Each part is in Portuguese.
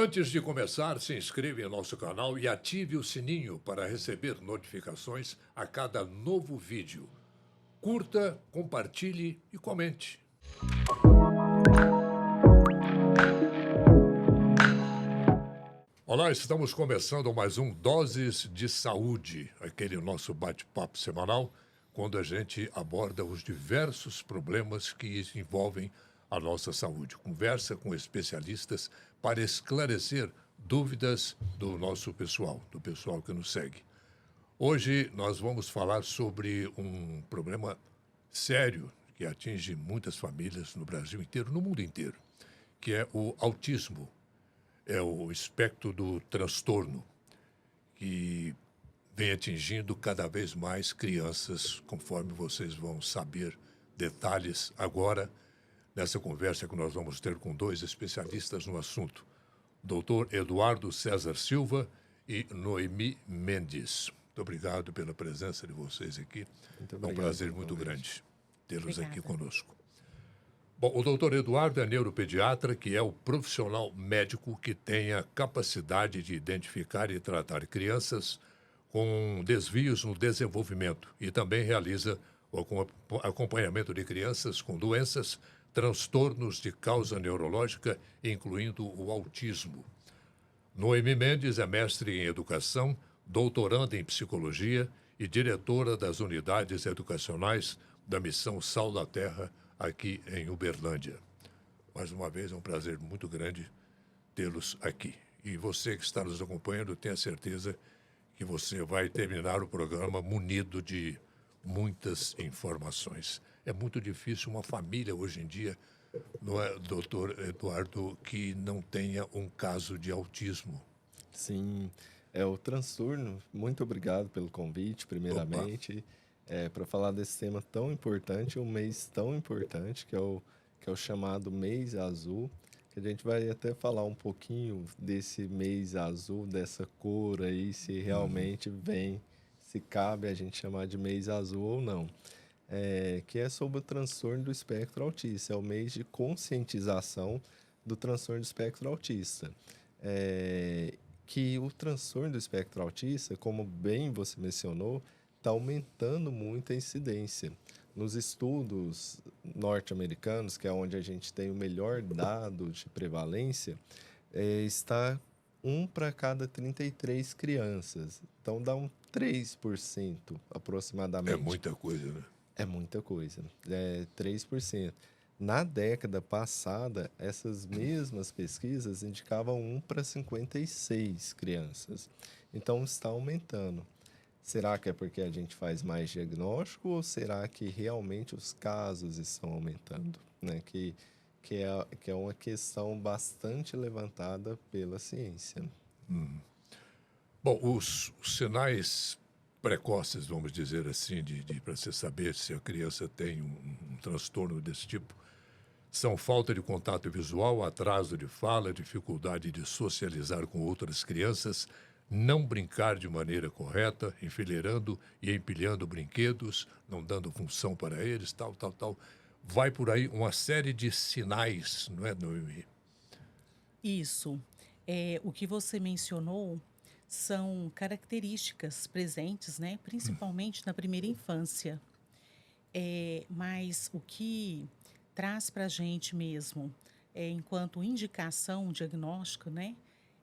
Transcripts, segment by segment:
Antes de começar, se inscreva em nosso canal e ative o sininho para receber notificações a cada novo vídeo. Curta, compartilhe e comente. Olá, estamos começando mais um Doses de Saúde, aquele nosso bate-papo semanal, quando a gente aborda os diversos problemas que envolvem a nossa saúde. Conversa com especialistas para esclarecer dúvidas do nosso pessoal, do pessoal que nos segue. Hoje nós vamos falar sobre um problema sério que atinge muitas famílias no Brasil inteiro, no mundo inteiro, que é o autismo. É o espectro do transtorno que vem atingindo cada vez mais crianças, conforme vocês vão saber detalhes agora, nessa conversa que nós vamos ter com dois especialistas no assunto, Dr. Eduardo César Silva e Noemi Mendes. Muito obrigado pela presença de vocês aqui. Muito É um obrigado prazer pelo muito convite. grande tê-los aqui Obrigada. conosco. Bom, o doutor Eduardo é neuropediatra, que é o profissional médico que tem a capacidade de identificar e tratar crianças com desvios no desenvolvimento e também realiza o acompanhamento de crianças com doenças, transtornos de causa neurológica, incluindo o autismo. Noemi Mendes é mestre em educação, doutoranda em psicologia e diretora das unidades educacionais da Missão Sal da Terra, aqui em Uberlândia. Mais uma vez, é um prazer muito grande tê-los aqui. E você que está nos acompanhando, tenha certeza que você vai terminar o programa munido de muitas informações. É muito difícil uma família hoje em dia, não é, doutor Eduardo, que não tenha um caso de autismo. Sim, é o transtorno. Muito obrigado pelo convite, Opa, primeiramente, para falar desse tema tão importante, um mês tão importante, que é o chamado Mês Azul, que a gente vai até falar um pouquinho desse mês azul, dessa cor aí, se realmente vem, se cabe a gente chamar de mês azul ou não. Que é sobre o transtorno do espectro autista. É o mês de conscientização do transtorno do espectro autista. É, que o transtorno do espectro autista, como bem você mencionou, está aumentando muito a incidência. Nos estudos norte-americanos, que é onde a gente tem o melhor dado de prevalência, está um para cada 33 crianças. Então, dá um 3% é aproximadamente. muita coisa, né? É muita coisa, é 3%. Na década passada, essas mesmas pesquisas indicavam 1 para 56 crianças. Então, está aumentando. Será que é porque a gente faz mais diagnóstico ou será que realmente os casos estão aumentando? Né? Que é uma questão bastante levantada pela ciência. Bom, os sinais precoces, vamos dizer assim, de para você saber se a criança tem um transtorno desse tipo, são falta de contato visual, atraso de fala, dificuldade de socializar com outras crianças, não brincar de maneira correta, enfileirando e empilhando brinquedos, não dando função para eles, tal, tal, tal. Vai por aí uma série de sinais, não é, Noemi? Isso. O que você mencionou são características presentes, né, principalmente na primeira infância. Mas o que traz para a gente mesmo, enquanto indicação diagnóstica, né,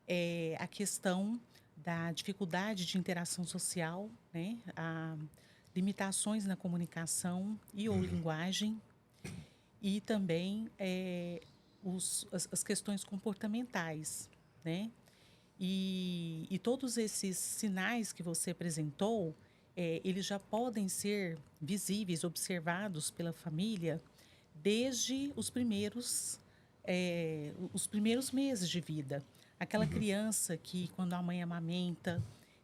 é a questão da dificuldade de interação social, né, a limitações na comunicação e ou linguagem, e também as questões comportamentais, né? E todos esses sinais que você apresentou, eles já podem ser visíveis, observados pela família desde os primeiros meses de vida. Aquela criança que, quando a mãe amamenta,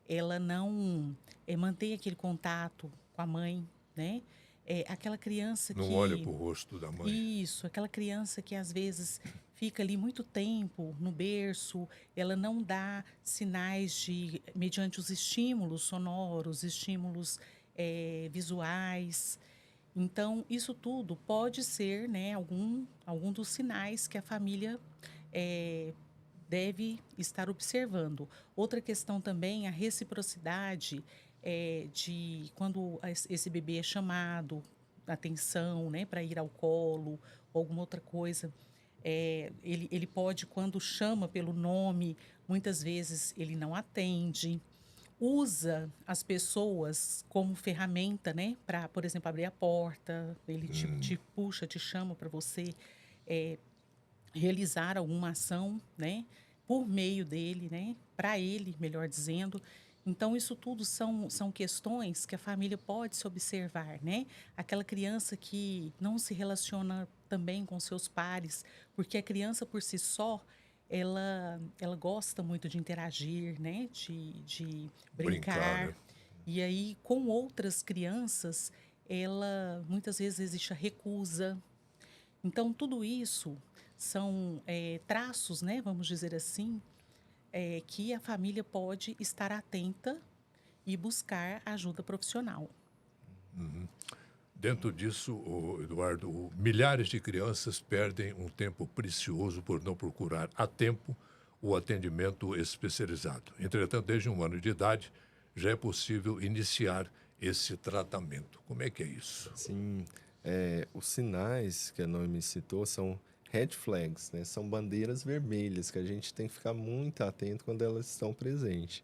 ela não mantém aquele contato com a mãe, né? Aquela criança Não olha que para o rosto da mãe. isso, aquela criança que às vezes fica ali muito tempo no berço, ela não dá sinais de mediante os estímulos sonoros, estímulos, visuais. Então, isso tudo pode ser, né, algum dos sinais que a família, eh, deve estar observando. Outra questão também, a reciprocidade de quando esse bebê é chamado, atenção, né, para ir ao colo, ou alguma outra coisa. Ele pode, quando chama pelo nome, muitas vezes ele não atende. Usa as pessoas como ferramenta, né, para, por exemplo, abrir a porta, ele te puxa, te chama para você eh, realizar alguma ação, né, por meio dele, né, para ele, melhor dizendo. Então, isso tudo são questões que a família pode se observar, né? Aquela criança que não se relaciona também com seus pares, porque a criança por si só, ela gosta muito de interagir, né? De Brincar, né? brincar. E aí, com outras crianças, ela muitas vezes existe a recusa, então, tudo isso são traços, né, vamos dizer assim, que a família pode estar atenta e buscar ajuda profissional. Dentro disso, Eduardo, milhares de crianças perdem um tempo precioso por não procurar a tempo o atendimento especializado. Entretanto, desde 1 ano de idade, já é possível iniciar esse tratamento. Como é que é isso? Sim, os sinais que a Noemi citou são red flags, né? São bandeiras vermelhas que a gente tem que ficar muito atento quando elas estão presentes.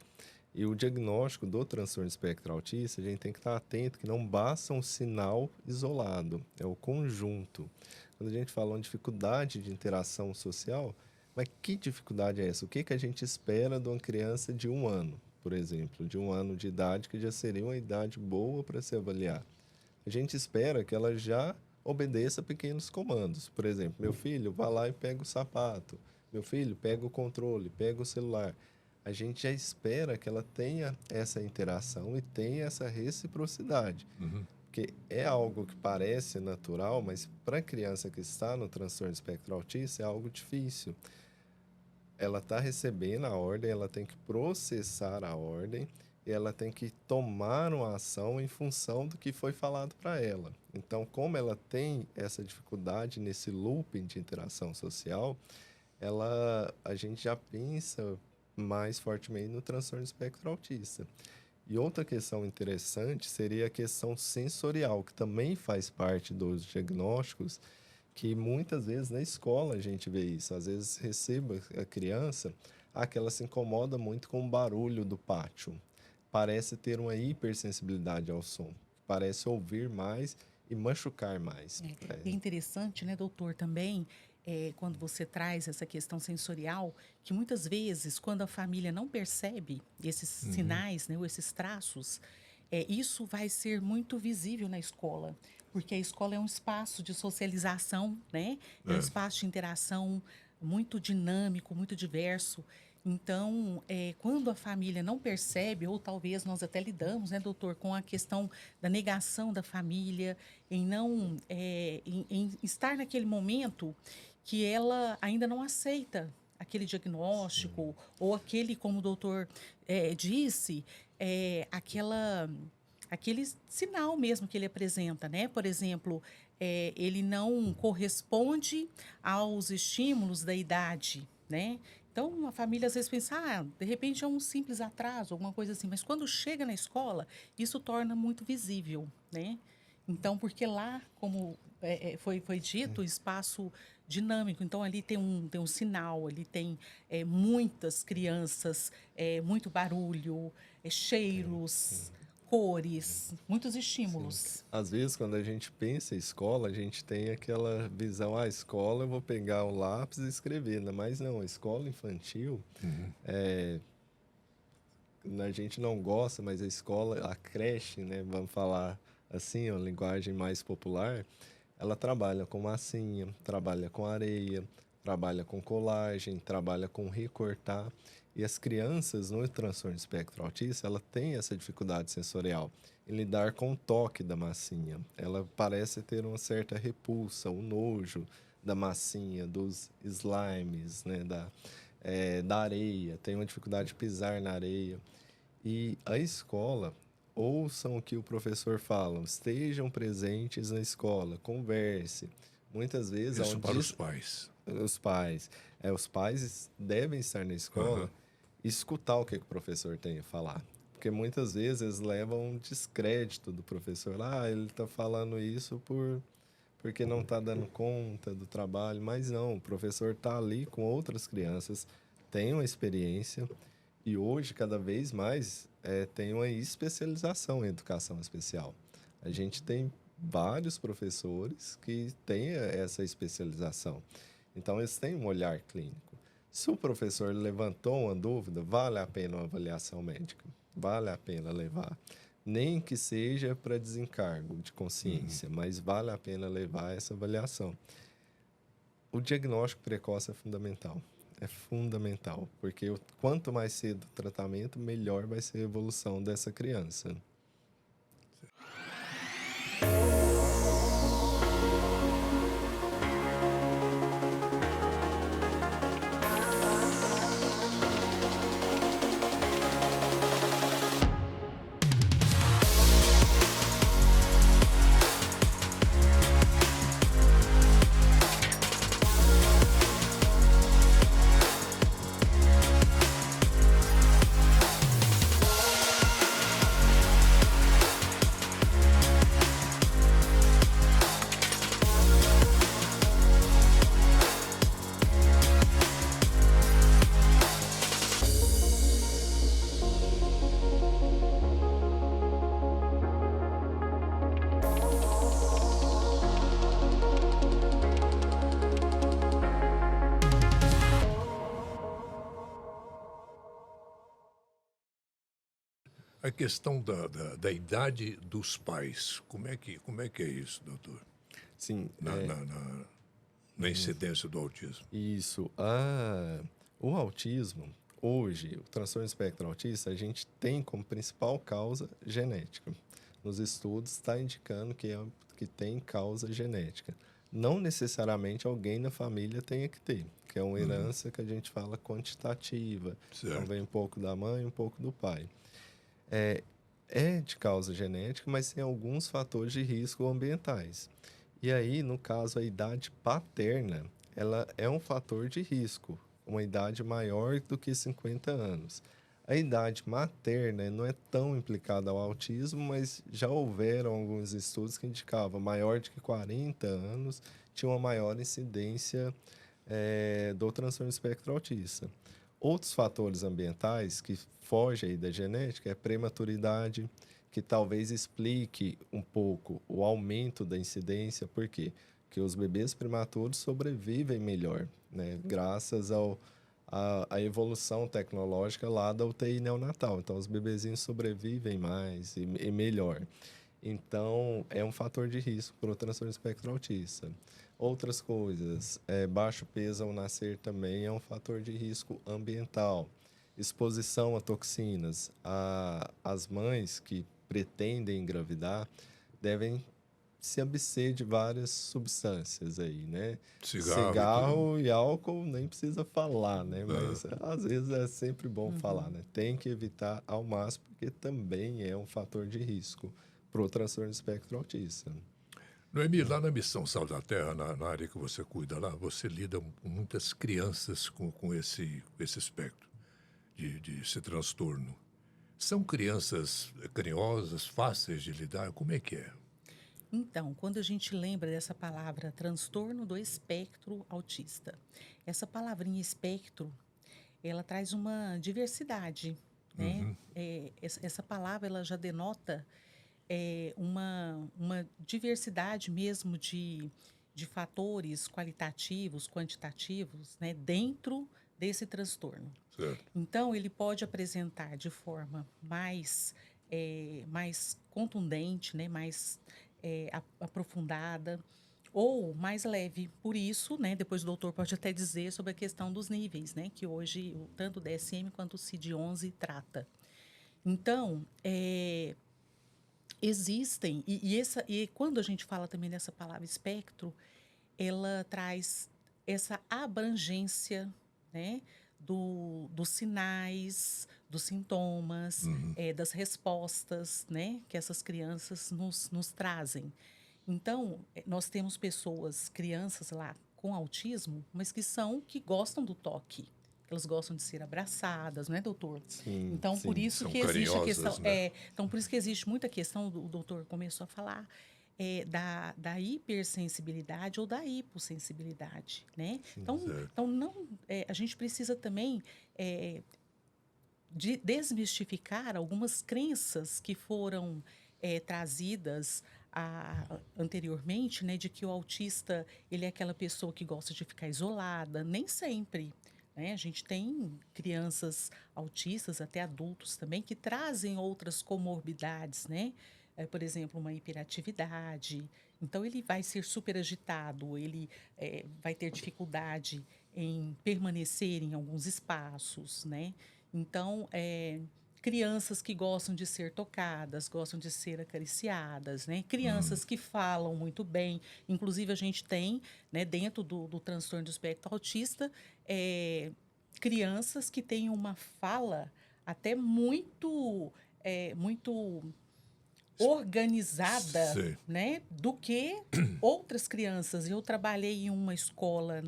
E o diagnóstico do transtorno espectro autista, a gente tem que estar atento que não basta um sinal isolado, é o conjunto. Quando a gente fala em dificuldade de interação social, mas que dificuldade é essa? O que que a gente espera de uma criança de 1 ano, por exemplo, de 1 ano de idade, que já seria uma idade boa para se avaliar? A gente espera que ela já obedeça pequenos comandos. Por exemplo, meu filho, vá lá e pega o sapato. Meu filho, pega o controle, pega o celular. A gente já espera que ela tenha essa interação e tenha essa reciprocidade. Porque é algo que parece natural, mas para a criança que está no transtorno espectro autista é algo difícil. Ela está recebendo a ordem, ela tem que processar a ordem e ela tem que tomar uma ação em função do que foi falado para ela. Então, como ela tem essa dificuldade nesse looping de interação social, a gente já pensa mais fortemente no transtorno espectro autista. E outra questão interessante seria a questão sensorial, que também faz parte dos diagnósticos, que muitas vezes na escola a gente vê isso. Às vezes receba a criança, que ela se incomoda muito com o barulho do pátio. Parece ter uma hipersensibilidade ao som. Parece ouvir mais e machucar mais. É interessante, né, doutor, também, quando você traz essa questão sensorial, que muitas vezes, quando a família não percebe esses sinais, né, ou esses traços, isso vai ser muito visível na escola, porque a escola é um espaço de socialização, né? É um É. espaço de interação muito dinâmico, muito diverso. Então, quando a família não percebe, ou talvez nós até lidamos, né, doutor, com a questão da negação da família, em não, em estar naquele momento que ela ainda não aceita aquele diagnóstico, ou aquele, como o doutor disse, aquele sinal mesmo que ele apresenta, né? Por exemplo, ele não corresponde aos estímulos da idade, né? Então, a família às vezes pensa, de repente é um simples atraso, alguma coisa assim, mas quando chega na escola, isso torna muito visível, né? Então, porque lá, como foi dito, espaço dinâmico, então ali tem um sinal, ali tem muitas crianças, muito barulho, cheiros, cores, muitos Sim. estímulos. Às vezes, quando a gente pensa em escola, a gente tem aquela visão, escola, eu vou pegar o lápis e escrever, né? Mas não, a escola infantil, a gente não gosta, mas a escola, a creche, né? Vamos falar assim, uma linguagem mais popular, ela trabalha com massinha, trabalha com areia, trabalha com colagem, trabalha com recortar. E as crianças no transtorno espectro autista, ela tem essa dificuldade sensorial em lidar com o toque da massinha. Ela parece ter uma certa repulsa, um nojo da massinha, dos slimes, né, da areia, tem uma dificuldade de pisar na areia. E a escola, ouçam o que o professor fala, estejam presentes na escola, converse. Muitas vezes, Isso para os pais. os pais. Os pais devem estar na escola Aham. e escutar o que o professor tem a falar. Porque muitas vezes eles levam um descrédito do professor. Ah, ele está falando isso porque não está dando conta do trabalho. Mas não, o professor está ali com outras crianças, tem uma experiência e hoje, cada vez mais, tem uma especialização em educação especial. A gente tem vários professores que têm essa especialização. Então, eles têm um olhar clínico. Se o professor levantou uma dúvida, vale a pena uma avaliação médica. Vale a pena levar. Nem que seja para desencargo de consciência, mas vale a pena levar essa avaliação. O diagnóstico precoce é fundamental. É fundamental, porque quanto mais cedo o tratamento, melhor vai ser a evolução dessa criança. A questão da idade dos pais, como é que é isso, doutor? Sim, Na incidência do autismo. isso. O autismo, hoje, o transtorno espectro autista, a gente tem como principal causa genética. Nos estudos está indicando que tem causa genética. Não necessariamente alguém na família tenha que ter, que é uma herança que a gente fala quantitativa. Então, Certo. vem um pouco da mãe, um pouco do pai. É de causa genética, mas tem alguns fatores de risco ambientais. E aí, no caso, a idade paterna, ela é um fator de risco, uma idade maior do que 50 anos. A idade materna não é tão implicada ao autismo, mas já houveram alguns estudos que indicavam maior de que 40 anos tinha uma maior incidência do transtorno espectro autista. Outros fatores ambientais que fogem aí da genética é prematuridade, que talvez explique um pouco o aumento da incidência. Por quê? Porque os bebês prematuros sobrevivem melhor, né? Graças à evolução tecnológica lá da UTI neonatal. Então, os bebezinhos sobrevivem mais e melhor. Então, é um fator de risco para o transtorno espectro autista. Outras coisas, baixo peso ao nascer também é um fator de risco ambiental. Exposição a toxinas. As mães que pretendem engravidar devem se abster de várias substâncias aí, né? Cigarro e tudo. Cigarro e álcool nem precisa falar, né? Ah, Mas às vezes é sempre bom falar, né? Tem que evitar ao máximo, porque também é um fator de risco para o transtorno espectro autista. Noemi, lá na Missão Sal da Terra, na área que você cuida lá, você lida com muitas crianças com esse espectro de transtorno. São crianças carinhosas, fáceis de lidar? Como é que é? Então, quando a gente lembra dessa palavra transtorno do espectro autista, essa palavrinha espectro, ela traz uma diversidade, né? Essa palavra ela já denota uma diversidade mesmo de fatores qualitativos, quantitativos, né? Dentro desse transtorno. Certo. Então, ele pode apresentar de forma mais contundente, né, mais aprofundada, ou mais leve. Por isso, né, depois o doutor pode até dizer sobre a questão dos níveis, né, que hoje tanto o DSM quanto o CID-11 trata. Então, existem, e quando a gente fala também dessa palavra espectro, ela traz essa abrangência, né, dos sinais, dos sintomas, das respostas, né, que essas crianças nos trazem. Então, nós temos pessoas, crianças lá, com autismo, mas que gostam do toque. Elas gostam de ser abraçadas, não é, doutor? Sim, Então, por sim. isso São que existe a questão. carinhosas, né? Então, por isso que existe muita questão, o doutor começou a falar, da hipersensibilidade ou da hipossensibilidade, né? Sim. Então, Certo. então não, a gente precisa também de desmistificar algumas crenças que foram trazidas anteriormente, né, de que o autista ele é aquela pessoa que gosta de ficar isolada. Nem sempre. Né? A gente tem crianças autistas, até adultos também, que trazem outras comorbidades, né? Por exemplo, uma hiperatividade. Então, ele vai ser super agitado, ele vai ter dificuldade em permanecer em alguns espaços, né? Então, crianças que gostam de ser tocadas, gostam de ser acariciadas, né? Crianças que falam muito bem. Inclusive, a gente tem, né, dentro do transtorno do espectro autista, crianças que têm uma fala até muito organizada, Sim. né, do que outras crianças. Eu trabalhei em uma escola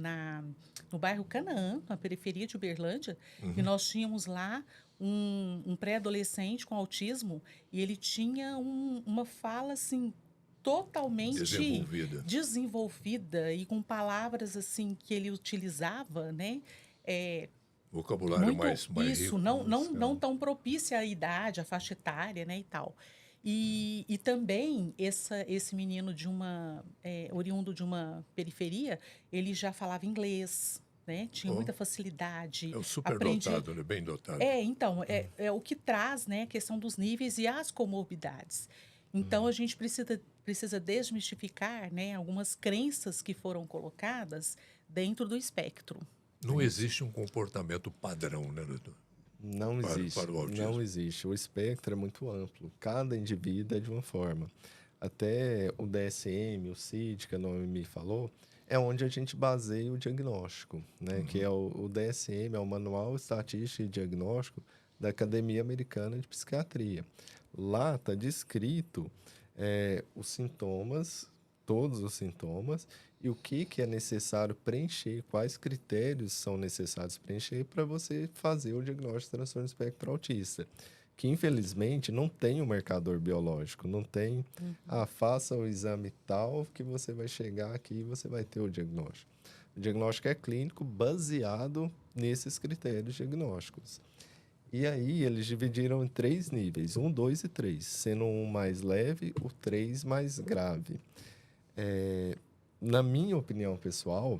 no bairro Canaã, na periferia de Uberlândia, e nós tínhamos lá um pré-adolescente com autismo e ele tinha uma fala assim totalmente Desenvolvida. desenvolvida e com palavras assim que ele utilizava, né? É, Vocabulário muito mais isso, rico. não tão propícia à idade, à faixa etária, né, e tal. E também esse menino oriundo de uma periferia, ele já falava inglês, né? Tinha Ó, muita facilidade, é o aprendia. superdotado, né? Bem dotado. Então, é o que traz, né, a questão dos níveis e as comorbidades. Então, a gente precisa desmistificar, né, algumas crenças que foram colocadas dentro do espectro. Não Né? existe um comportamento padrão, né, doutor? Não existe, Para o autismo. não existe. O espectro é muito amplo. Cada indivíduo é de uma forma. Até o DSM, o CID, que a Noemi falou, é onde a gente baseia o diagnóstico, né? Que é o DSM, é o Manual Estatístico e Diagnóstico da Academia Americana de Psiquiatria. Lá está descrito os sintomas, todos os sintomas, e o que é necessário preencher, quais critérios são necessários preencher para você fazer o diagnóstico de transtorno do espectro autista. Que infelizmente não tem um marcador biológico, não tem, faça o exame tal que você vai chegar aqui e você vai ter o diagnóstico. O diagnóstico é clínico baseado nesses critérios diagnósticos. E aí eles dividiram em 3 níveis, 1, 2 e 3, sendo um mais leve, o 3 mais grave. Na minha opinião pessoal,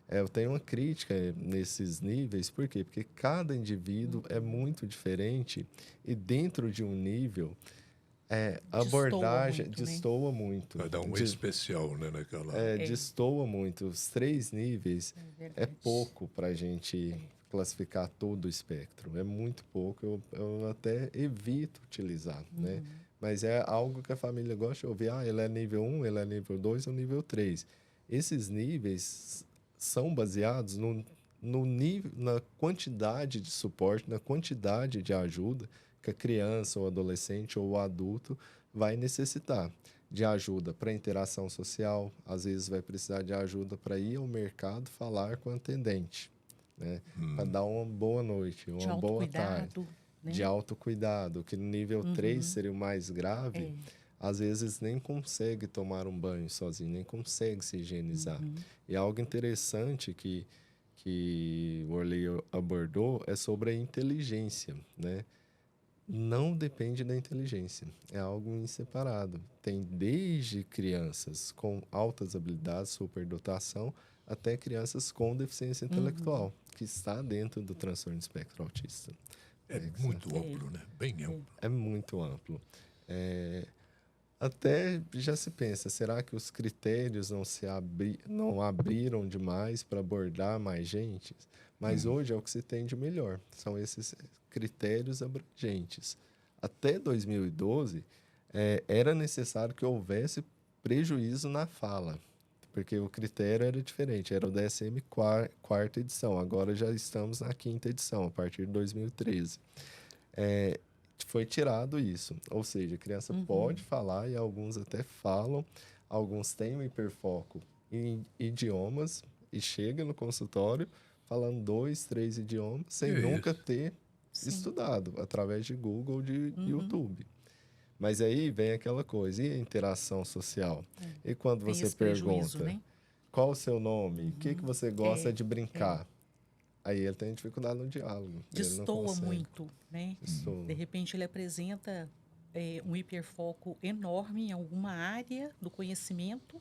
eu tenho uma crítica nesses níveis, por quê? Porque cada indivíduo é muito diferente e dentro de um nível, a abordagem Muito, né? destoa muito. Vai dar um especial, né, naquela... Destoa muito. Os 3 níveis é verdade. pouco para a gente classificar todo o espectro. É muito pouco. Eu até evito utilizar, né? Mas é algo que a família gosta de ouvir. Ele é nível 1, ele é nível 2 ou nível 3. Esses níveis são baseados no nível, na quantidade de suporte, na quantidade de ajuda que a criança, ou adolescente, ou o adulto vai necessitar. De ajuda para interação social, às vezes vai precisar de ajuda para ir ao mercado falar com o atendente, né? Para dar uma boa noite, De uma boa tarde. autocuidado, né? De autocuidado, que no nível 3 seria o mais grave, às vezes nem consegue tomar um banho sozinho, nem consegue se higienizar. E algo interessante que o Orley abordou é sobre a inteligência, né? Não depende da inteligência, é algo inseparado. Tem desde crianças com altas habilidades, superdotação, até crianças com deficiência intelectual, que está dentro do transtorno de espectro autista. É muito amplo, né? Bem amplo. É muito amplo. Até já se pensa, será que os critérios não abriram demais para abordar mais gente? Mas hoje é o que se tem de melhor, são esses critérios abrangentes. Até 2012, era necessário que houvesse prejuízo na fala, porque o critério era diferente, era o DSM quarta edição, agora já estamos na quinta edição, a partir de 2013. Foi tirado isso, ou seja, a criança pode falar e alguns até falam, alguns têm um hiperfoco em idiomas, e chega no consultório falando 2, 3 idiomas sem Que nunca isso? ter Sim. estudado através de Google ou de Uhum. YouTube. Mas aí vem aquela coisa, e a interação social? E quando Tem você esse prejuízo, pergunta né? qual o seu nome, o que você gosta É, de brincar, aí ele tem dificuldade no diálogo, ele não destoa consegue. muito, né? Destoa. De repente ele apresenta um hiperfoco enorme em alguma área do conhecimento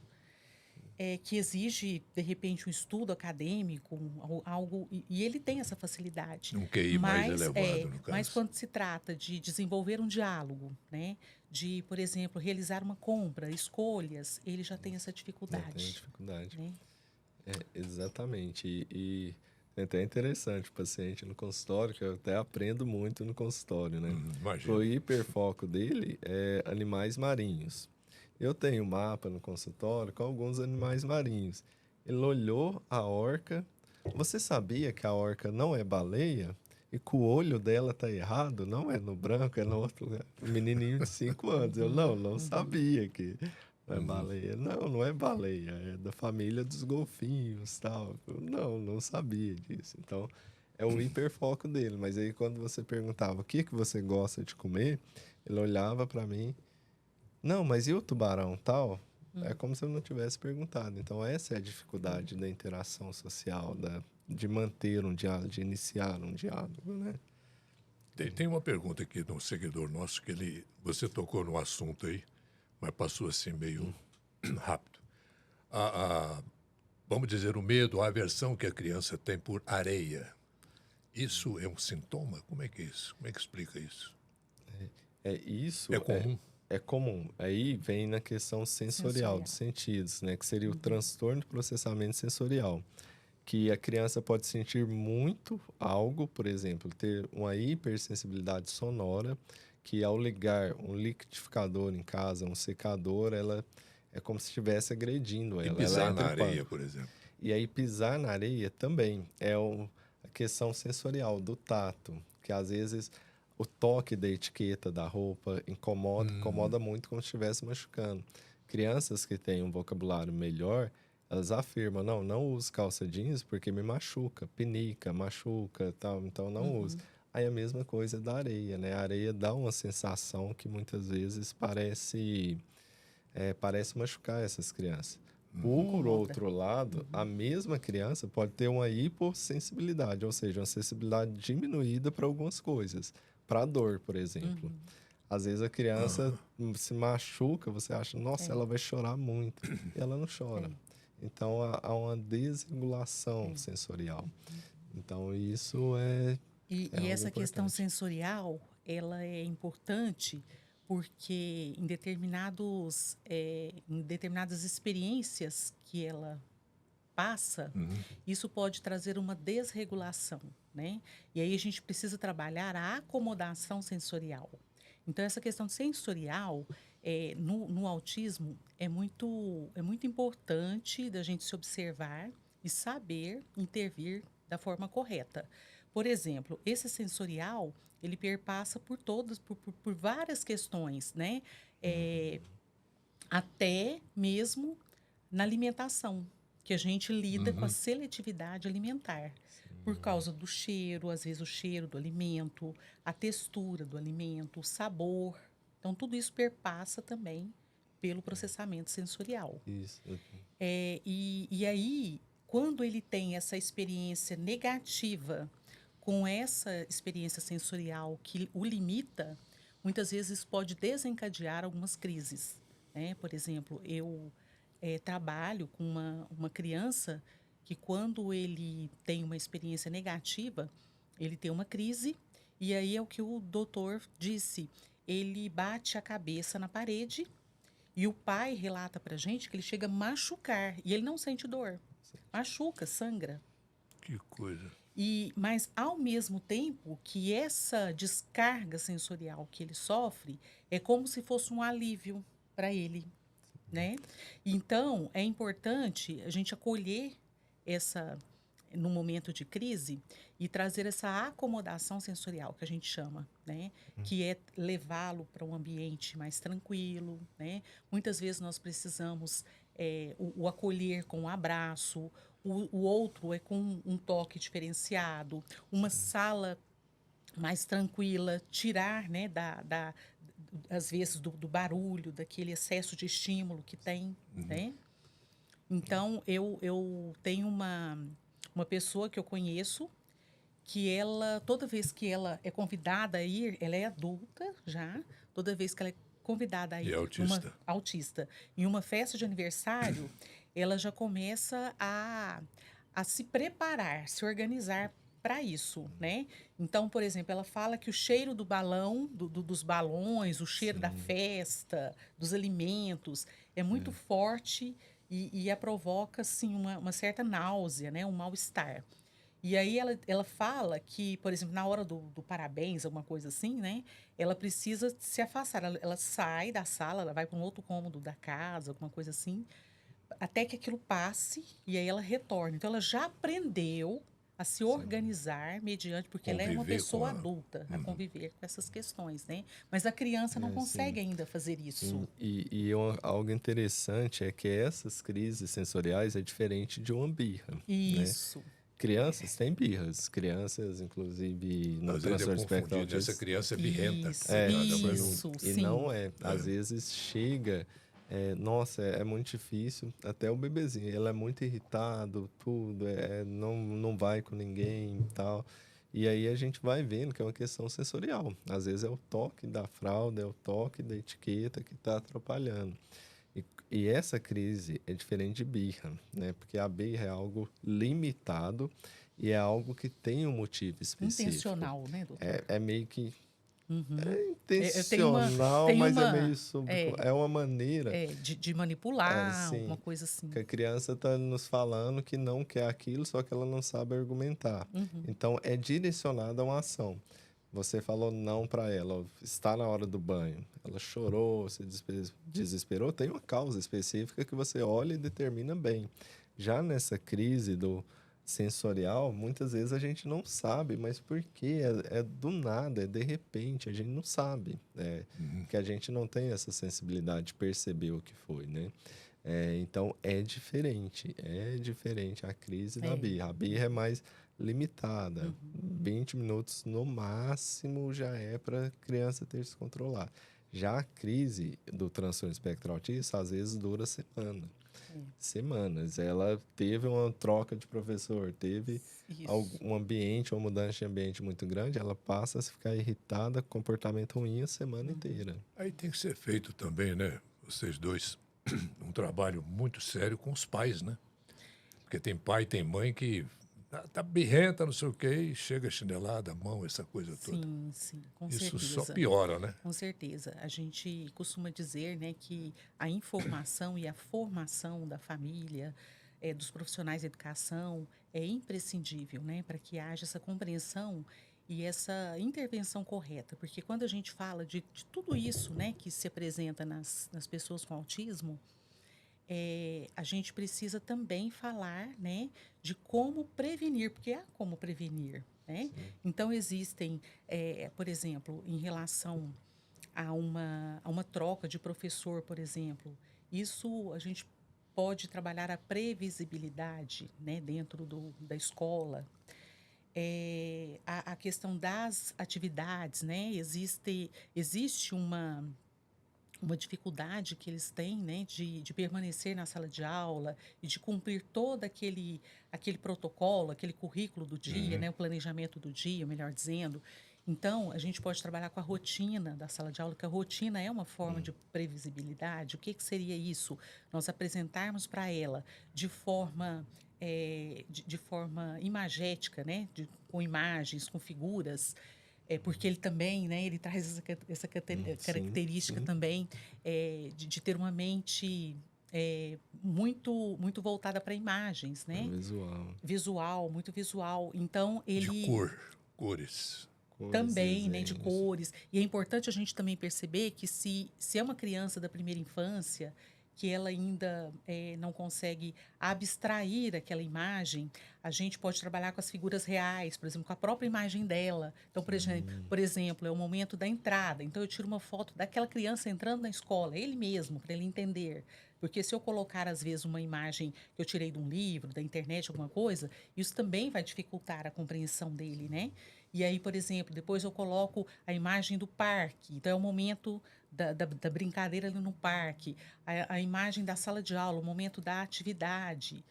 que exige, de repente, um estudo acadêmico, algo, e ele tem essa facilidade. Um QI mais elevado, no Mas caso. quando se trata de desenvolver um diálogo, né? De, por exemplo, realizar uma compra, escolhas, ele já tem essa Já tem dificuldade, dificuldade. né? Exatamente. E é até interessante o paciente no consultório, que eu até aprendo muito no consultório, né? O Imagina. hiperfoco dele é animais marinhos. Eu tenho um mapa no consultório com alguns animais marinhos. Ele olhou a orca. Você sabia que a orca não é baleia? E que o olho dela tá errado? Não é no branco, é no outro lugar. Um menininho de 5 anos. Eu não sabia que não é baleia. Não é baleia. É da família dos golfinhos, tal. Eu, não sabia disso. Então, é o hiperfoco dele. Mas aí, quando você perguntava o que você gosta de comer, ele olhava para mim. Não, mas e o tubarão tal? É como se eu não tivesse perguntado. Então, essa é a dificuldade da interação social, de manter um diálogo, de iniciar um diálogo, né? Tem uma pergunta aqui de um seguidor nosso que você tocou no assunto aí, mas passou assim meio rápido. A, a- Vamos dizer, o medo, a aversão que a criança tem por areia. Isso é um sintoma? Como é que é isso? Como é que explica isso? Isso É comum? é comum. Aí vem na questão sensorial, dos Sensorial. sentidos, né? Que seria o transtorno de processamento sensorial. Que a criança pode sentir muito algo, por exemplo, ter uma hipersensibilidade sonora, que ao ligar um liquidificador em casa, um secador, ela é como se estivesse agredindo E ela pisar na entra em areia, pânico. por exemplo. E aí pisar na areia também é a questão sensorial do tato, que às vezes o toque da etiqueta da roupa incomoda muito como se estivesse machucando. Crianças que têm um vocabulário melhor, elas afirmam, não uso calça jeans porque me machuca, pinica, machuca, tal, então não uso. Aí a mesma coisa da areia, né? A areia dá uma sensação que muitas vezes parece machucar essas crianças. Por Incomoda. outro lado, a mesma criança pode ter uma hipossensibilidade, ou seja, uma sensibilidade diminuída para algumas coisas, para dor, por exemplo. Às vezes a criança se machuca, você acha, nossa, ela vai chorar muito, e ela não chora. Então há uma desregulação sensorial. Então isso é E algo essa questão importante. sensorial, ela é importante porque em determinadas experiências que ela passa, isso pode trazer uma desregulação, né? E aí a gente precisa trabalhar a acomodação sensorial. Então, essa questão sensorial, no autismo, é muito importante da gente se observar e saber intervir da forma correta. Por exemplo, esse sensorial, ele perpassa por várias questões, né? Eh, Até mesmo na alimentação, que a gente lida com a seletividade alimentar. Por causa do cheiro, às vezes o cheiro do alimento, a textura do alimento, o sabor. Então, tudo isso perpassa também pelo processamento sensorial. Isso. E aí, quando ele tem essa experiência negativa com essa experiência sensorial que o limita, muitas vezes pode desencadear algumas crises, né? Por exemplo, eu trabalho com uma criança que, quando ele tem uma experiência negativa, ele tem uma crise, e aí é o que o doutor disse: ele bate a cabeça na parede e o pai relata para gente que ele chega a machucar e ele não sente dor. Machuca, sangra. Que coisa. Mas, ao mesmo tempo que essa descarga sensorial que ele sofre é como se fosse um alívio para ele, né? Então, é importante a gente acolher essa no momento de crise e trazer essa acomodação sensorial que a gente chama, né? Que é levá-lo para um ambiente mais tranquilo, né? Muitas vezes nós precisamos o acolher com um abraço, o outro é com um toque diferenciado, uma sala mais tranquila, tirar, né, às vezes do barulho, daquele excesso de estímulo que tem, né? Então, eu tenho uma pessoa que eu conheço que ela, toda vez que ela é convidada a ir, ela é adulta já, toda vez que ela é convidada a E é ir autista. autista, em uma festa de aniversário, ela já começa a se preparar, se organizar para isso, né? Então, por exemplo, ela fala que o cheiro do balão, dos balões, o cheiro da festa, dos alimentos, é muito forte e a provoca, assim, uma certa náusea, né? Um mal-estar. E aí ela fala que, por exemplo, na hora do parabéns, alguma coisa assim, né? Ela precisa se afastar. Ela sai da sala, ela vai para um outro cômodo da casa, alguma coisa assim, até que aquilo passe e aí ela retorna. Então ela já aprendeu a se organizar mediante, porque ela é uma Conviver com pessoa a. adulta, a conviver com essas questões, né? Mas a criança não Sim. consegue ainda fazer isso. Sim, algo interessante é que essas crises sensoriais é diferente de uma birra, né? Isso, Crianças têm birras, crianças, inclusive, no Às vezes é transtorno espectro confundido, essa autista, criança é birrenta, isso, coitada, mas não. isso, e sim. não é. Às vezes chega, nossa, é muito difícil, até o bebezinho, ele é muito irritado, tudo, não vai com ninguém e tal. E aí a gente vai vendo que é uma questão sensorial. Às vezes é o toque da fralda, é o toque da etiqueta que está atrapalhando. E essa crise é diferente de birra, né? Porque a birra é algo limitado e é algo que tem um motivo específico. Intencional, né, doutor? É meio que Eu tenho intencional, tenho mas é uma, meio é uma maneira, de manipular, assim, alguma coisa assim. que a criança está nos falando que não quer aquilo, só que ela não sabe argumentar. Então, é direcionada a uma ação. Você falou não para ela, está na hora do banho. Ela chorou, se desesperou. Tem uma causa específica que você olha e determina bem. Já nessa crise do sensorial, muitas vezes a gente não sabe, mas por quê? É do nada, é de repente, a gente não sabe. Que a gente não tem essa sensibilidade de perceber o que foi, né? Então, é diferente a crise da É. birra. A birra é mais limitada. 20 minutos no máximo já é para a criança ter se controlar. Já a crise do transtorno espectro autista, às vezes dura semanas. Ela teve uma troca de professor, teve Isso. um ambiente, uma mudança de ambiente muito grande, ela passa a ficar irritada, comportamento ruim a semana inteira. Aí tem que ser feito também, né? Vocês dois, um trabalho muito sério com os pais, né? Porque tem pai, tem mãe que tá birrenta, não sei o quê, e chega chinelada, mão, essa coisa toda. Sim, com Isso certeza. só piora, né? Com certeza. A gente costuma dizer, né, que a informação e a formação da família, dos profissionais de educação, é imprescindível, né, para que haja essa compreensão e essa intervenção correta. Porque quando a gente fala de tudo isso, né, que se apresenta nas pessoas com autismo, a gente precisa também falar, né, de como prevenir, porque há como prevenir, né? Então, existem, por exemplo, em relação a uma troca de professor, por exemplo, isso a gente pode trabalhar a previsibilidade, né, dentro da escola. A questão das atividades, né? Existe uma dificuldade que eles têm, né, de permanecer na sala de aula e de cumprir todo aquele protocolo, aquele currículo do dia, né, o planejamento do dia, melhor dizendo. Então, a gente pode trabalhar com a rotina da sala de aula, que a rotina é uma forma de previsibilidade. O que seria isso? Nós apresentarmos para ela de forma, de forma imagética, né, com imagens, com figuras, porque ele também, né, ele traz essa característica Sim. também de ter uma mente muito voltada para imagens, É né? visual. Visual, muito visual. Então, De ele cores. Cores, também, né, de desenhos. cores. E é importante a gente também perceber que se é uma criança da primeira infância, que ela ainda não consegue abstrair aquela imagem, a gente pode trabalhar com as figuras reais, por exemplo, com a própria imagem dela. Então, por exemplo, é o momento da entrada. Então, eu tiro uma foto daquela criança entrando na escola, ele mesmo, para ele entender. Porque se eu colocar, às vezes, uma imagem que eu tirei de um livro, da internet, alguma coisa, isso também vai dificultar a compreensão dele, né? E aí, por exemplo, depois eu coloco a imagem do parque, então é o momento da brincadeira ali no parque, a imagem da sala de aula, o momento da atividade.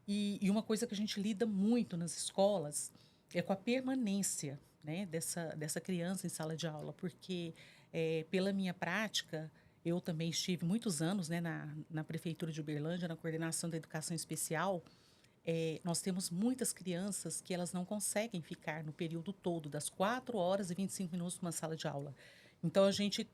E uma coisa que a gente lida muito nas escolas é com a permanência, né, dessa criança em sala de aula, porque, pela minha prática, eu também estive muitos anos, né, na prefeitura de Uberlândia, na coordenação da educação especial. Nós temos muitas crianças que elas não conseguem ficar no período todo, das 4 horas e 25 minutos numa sala de aula. Então, a gente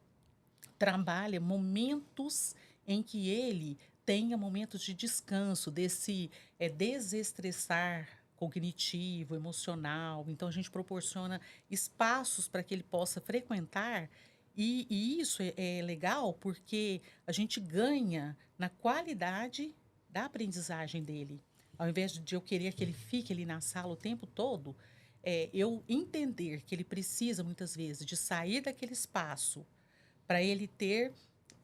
trabalha momentos em que ele tenha momentos de descanso, desse desestressar cognitivo, emocional. Então, a gente proporciona espaços para que ele possa frequentar. E isso é legal porque a gente ganha na qualidade da aprendizagem dele. Ao invés de eu querer que ele fique ali na sala o tempo todo, eu entender que ele precisa, muitas vezes, de sair daquele espaço para ele ter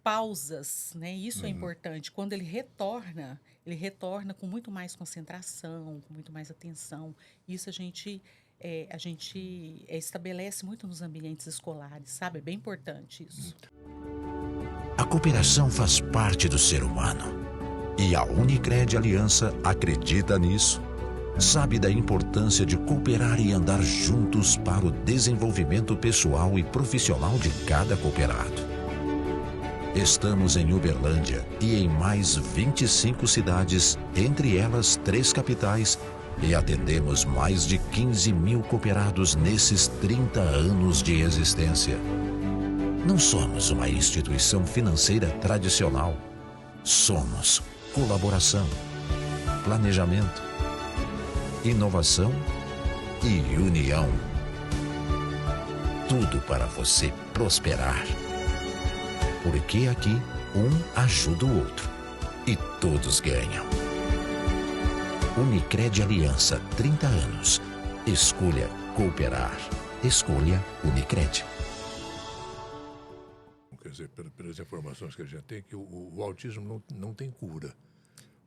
pausas, né? Isso é Uhum. importante. Quando ele retorna com muito mais concentração, com muito mais atenção. Isso a gente estabelece muito nos ambientes escolares, sabe? É bem importante isso. A cooperação faz parte do ser humano. E a Unicred Aliança acredita nisso. Sabe da importância de cooperar e andar juntos para o desenvolvimento pessoal e profissional de cada cooperado. Estamos em Uberlândia e em mais 25 cidades, entre elas 3 capitais, e atendemos mais de 15 mil cooperados nesses 30 anos de existência. Não somos uma instituição financeira tradicional. Somos colaboração, planejamento, inovação e união. Tudo para você prosperar. Porque aqui um ajuda o outro e todos ganham. Unicred Aliança, 30 anos. Escolha cooperar. Escolha Unicred. Quer dizer, pelas informações que a gente tem, que o autismo não tem cura.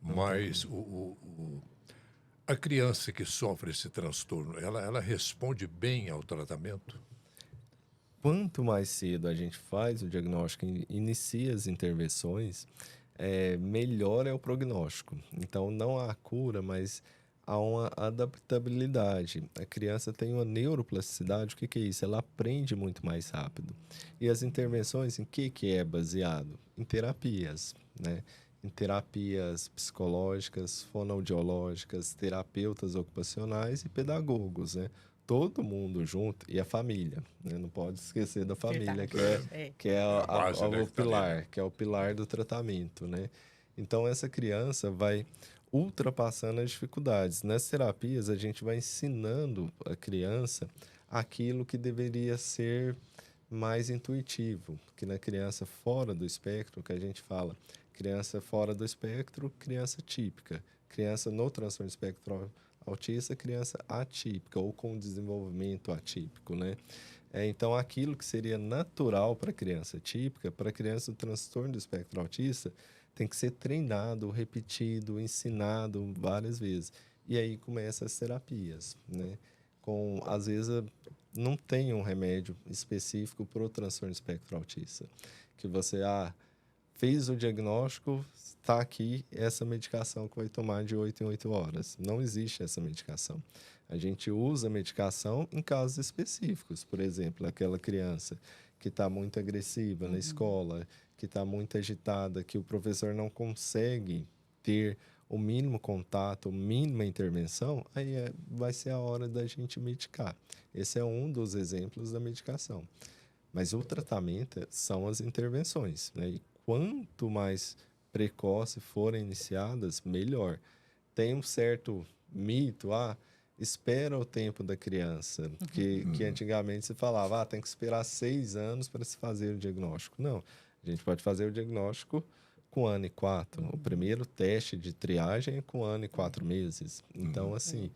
Mas a criança que sofre esse transtorno, ela responde bem ao tratamento? Quanto mais cedo a gente faz o diagnóstico e inicia as intervenções, melhor é o prognóstico. Então, não há cura, mas há uma adaptabilidade. A criança tem uma neuroplasticidade. O que é isso? Ela aprende muito mais rápido. E as intervenções, em que é baseado? Em terapias, né? Em terapias psicológicas, fonoaudiológicas, terapeutas ocupacionais e pedagogos, né? Todo mundo junto, e a família, né? Não pode esquecer da família, Verdade. É. que é A base, né, o que tá ali, pilar, né? que é o pilar do tratamento, né? Então, essa criança vai ultrapassando as dificuldades. Nas terapias, a gente vai ensinando a criança aquilo que deveria ser mais intuitivo, que na criança fora do espectro, que a gente fala, criança fora do espectro, criança típica, criança no transtorno de espectro autista, criança atípica ou com desenvolvimento atípico, né? Então, aquilo que seria natural para a criança típica, para a criança do transtorno do espectro autista, tem que ser treinado, repetido, ensinado várias vezes. E aí começam as terapias, né? Às vezes, não tem um remédio específico para o transtorno do espectro autista. Que você, fez o diagnóstico, está aqui essa medicação que vai tomar de 8 em 8 horas. Não existe essa medicação. A gente usa a medicação em casos específicos. Por exemplo, aquela criança que está muito agressiva na escola, que está muito agitada, que o professor não consegue ter o mínimo contato, a mínima intervenção, aí vai ser a hora da gente medicar. Esse é um dos exemplos da medicação. Mas o tratamento são as intervenções, né? E quanto mais precoce forem iniciadas, melhor. Tem um certo mito, espera o tempo da criança, que antigamente se falava, tem que esperar 6 anos para se fazer o diagnóstico. Não, a gente pode fazer o diagnóstico com 1 ano e 4. O primeiro teste de triagem é com 1 ano e 4 meses. Então, assim,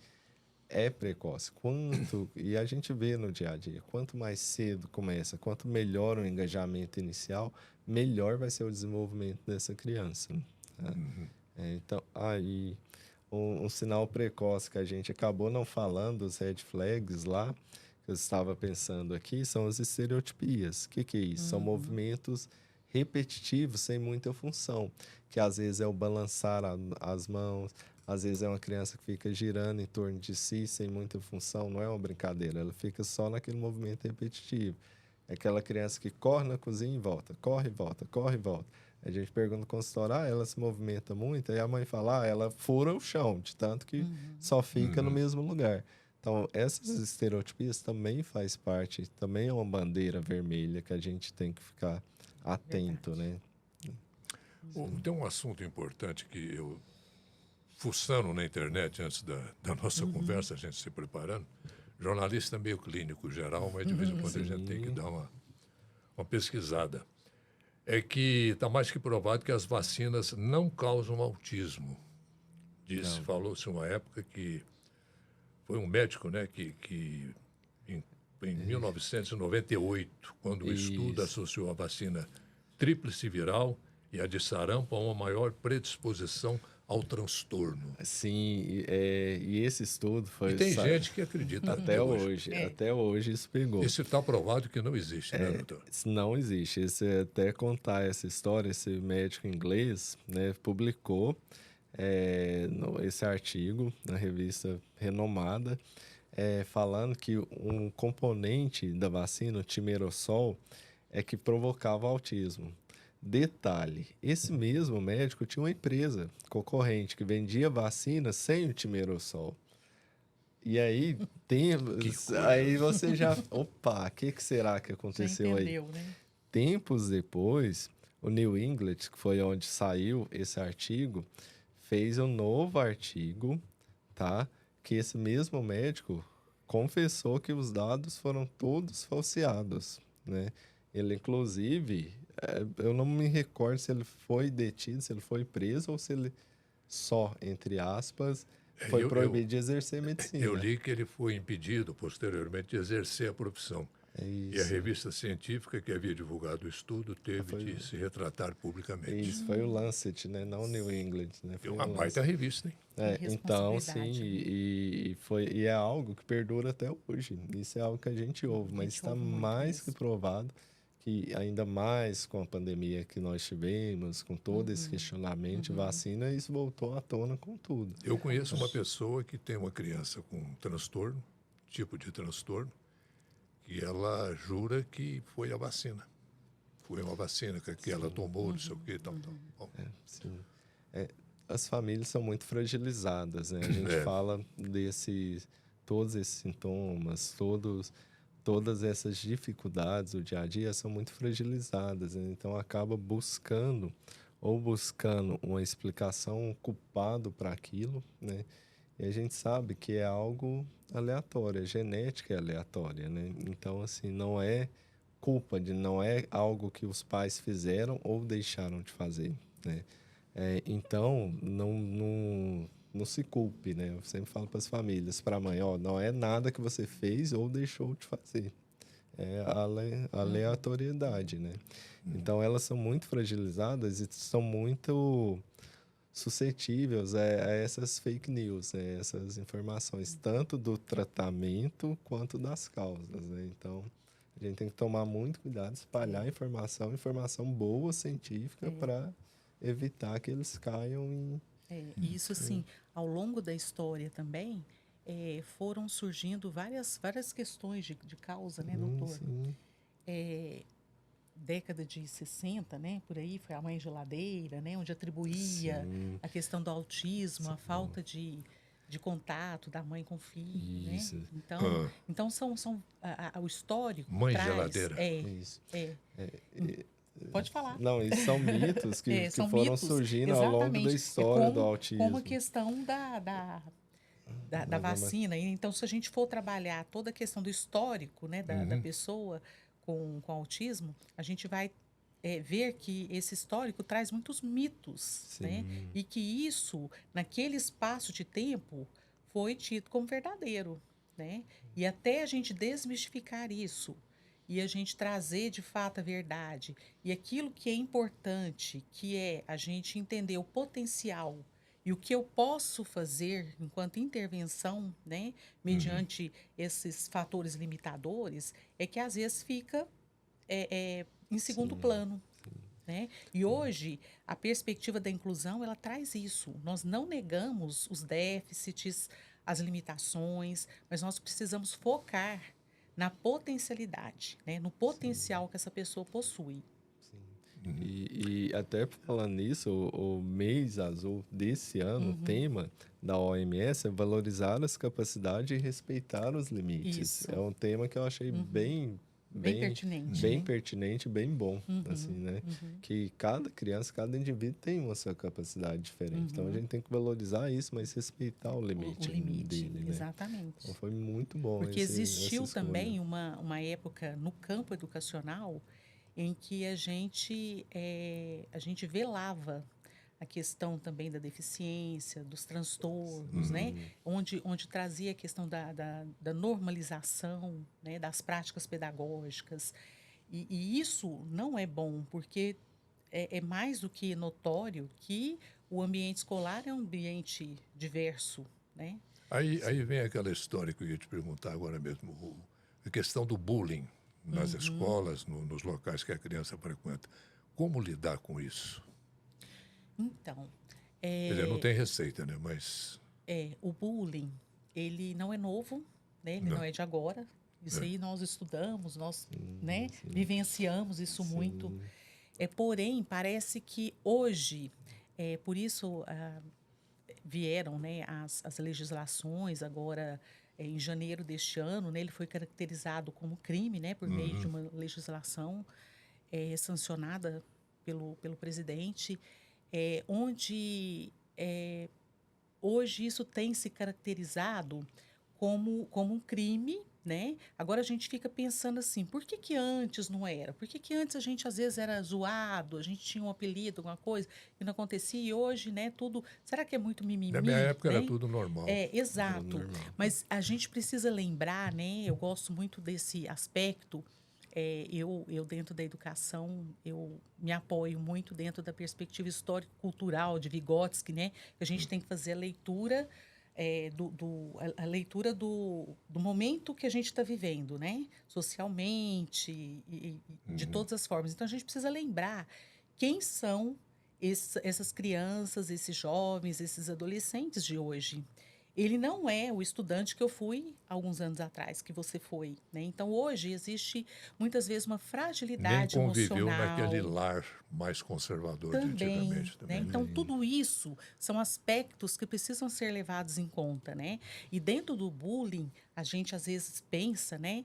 é precoce. E a gente vê no dia a dia, quanto mais cedo começa, quanto melhor o engajamento inicial, melhor vai ser o desenvolvimento dessa criança. Né? Então, aí um sinal precoce que a gente acabou não falando, os red flags lá, que eu estava pensando aqui, são as estereotipias. O que é isso? São movimentos repetitivos sem muita função, que às vezes é o balançar as mãos, às vezes é uma criança que fica girando em torno de si sem muita função, não é uma brincadeira, ela fica só naquele movimento repetitivo. É aquela criança que corre na cozinha e volta, corre e volta, corre e volta. A gente pergunta no consultório, ela se movimenta muito, aí a mãe fala, ela fura o chão, de tanto que só fica no mesmo lugar. Então, essas estereotipias também faz parte, também é uma bandeira vermelha que a gente tem que ficar atento, né? Tem um assunto importante que eu, fuçando na internet antes da nossa conversa, a gente se preparando, jornalista meio clínico geral, mas de vez em quando a gente tem que dar uma pesquisada. É que está mais que provado que as vacinas não causam autismo. Falou-se uma época que foi um médico, né, que em 1998, quando o estudo associou a vacina tríplice viral e a de sarampo a uma maior predisposição ao transtorno. Sim, e esse estudo foi... E tem gente que acredita até hoje isso pegou. Isso está provado que não existe, né, doutor? Não existe. Até contar essa história, esse médico inglês, né, publicou esse artigo na revista renomada, falando que um componente da vacina, o timerosol, é que provocava autismo. Detalhe, esse mesmo médico tinha uma empresa concorrente que vendia vacina sem o timerosol. E aí, aí você já... Opa, o que será que aconteceu já entendeu, aí? Né? Tempos depois, o New England, que foi onde saiu esse artigo, fez um novo artigo, tá? Que esse mesmo médico confessou que os dados foram todos falseados, né? Ele, inclusive, eu não me recordo se ele foi detido, se ele foi preso ou se ele só, entre aspas, foi proibido de exercer medicina. Eu li que ele foi impedido, posteriormente, de exercer a profissão. E a revista científica que havia divulgado o estudo teve de se retratar publicamente. Isso, foi o Lancet, né? Não o New England, né? Foi uma baita revista, hein? Então, sim, e é algo que perdura até hoje. Isso é algo que a gente ouve, mas está mais que provado que, ainda mais com a pandemia que nós tivemos, com todo esse questionamento de vacina, isso voltou à tona com tudo. Eu conheço uma pessoa que tem uma criança com transtorno, tipo de transtorno, e ela jura que foi a vacina. Foi uma vacina que ela tomou, não sei o quê, tal. Sim. As famílias são muito fragilizadas, né? A gente fala todos esses sintomas, todas essas dificuldades do dia a dia são muito fragilizadas, né? Então acaba buscando uma explicação, um culpado para aquilo, né? E a gente sabe que é algo aleatório, a genética é aleatória, né? Então, assim, não é não é algo que os pais fizeram ou deixaram de fazer, né? Então, não se culpe, né? Eu sempre falo para as famílias, para a mãe, não é nada que você fez ou deixou de fazer. É a aleatoriedade, né? Então, elas são muito fragilizadas e são muito suscetíveis a essas fake news, né? Essas informações, tanto do tratamento quanto das causas, né? Então, a gente tem que tomar muito cuidado, espalhar informação boa, científica, para evitar que eles caiam em... Isso, assim, ao longo da história também, foram surgindo várias questões de causa, né, doutor? Sim. Década de 60, né, por aí, foi a mãe geladeira, né, onde atribuía a questão do autismo, a falta de contato da mãe com o filho, Isso. né? Então são o histórico Mãe traz, geladeira. Isso. Pode falar. Não, isso são mitos que foram mitos, surgindo ao longo da história do autismo. Como a questão da vacina. Então, se a gente for trabalhar toda a questão do histórico, né, da pessoa com autismo, a gente vai ver que esse histórico traz muitos mitos, né? E que isso, naquele espaço de tempo, foi tido como verdadeiro, né? E até a gente desmistificar isso e a gente trazer de fato a verdade. E aquilo que é importante, que é a gente entender o potencial e o que eu posso fazer enquanto intervenção, né, mediante esses fatores limitadores, é que às vezes fica em segundo Sim, plano. Né? E hoje, a perspectiva da inclusão, ela traz isso. Nós não negamos os déficits, as limitações, mas nós precisamos focar na potencialidade, né? No potencial que essa pessoa possui. E até falando nisso, o mês azul desse ano, o tema da OMS é valorizar as capacidades e respeitar os limites. Isso. É um tema que eu achei Bem pertinente, bem né? pertinente, bem bom, assim, né? Que cada criança, cada indivíduo tem uma sua capacidade diferente. Então a gente tem que valorizar isso, mas respeitar o O limite limite, dele, né? exatamente. Então foi muito bom Porque essa existiu escolha. também uma época no campo educacional em que a gente velava a questão também da deficiência, dos transtornos, né? Onde trazia a questão da normalização, né? Das práticas pedagógicas. E isso não é bom, porque é mais do que notório que o ambiente escolar é um ambiente diverso, né? Aí vem aquela história que eu ia te perguntar agora mesmo, a questão do bullying nas escolas, nos locais que a criança frequenta. Como lidar com isso? Então, Quer dizer, não tem receita, né? Mas o bullying, ele não é novo, né? Ele não é de agora. Isso aí nós estudamos, nós, né, vivenciamos isso muito. Porém, parece que hoje, por isso vieram, né, as legislações agora em janeiro deste ano, né, ele foi caracterizado como crime, né, por meio de uma legislação sancionada pelo presidente, onde hoje isso tem se caracterizado como um crime, né? Agora a gente fica pensando assim, por que que antes não era? Por que que antes a gente às vezes era zoado, a gente tinha um apelido, alguma coisa, e não acontecia, e hoje, né, tudo... Será que é muito mimimi, na minha época né? era tudo normal. Exato. normal. Mas a gente precisa lembrar, né? Eu gosto muito desse aspecto. Eu dentro da educação, eu me apoio muito dentro da perspectiva histórico-cultural de Vygotsky, né? A gente tem que fazer a leitura a leitura do momento que a gente está vivendo, né? Socialmente e de todas as formas. Então, a gente precisa lembrar quem são essas crianças, esses jovens, esses adolescentes de hoje. Ele não é o estudante que eu fui há alguns anos atrás, que você foi, né? Então, hoje, existe muitas vezes uma Nem fragilidade conviveu emocional. naquele lar mais conservador de Também, antigamente. né? Também. Então, tudo isso são aspectos que precisam ser levados em conta, né? E dentro do bullying, a gente às vezes pensa, né,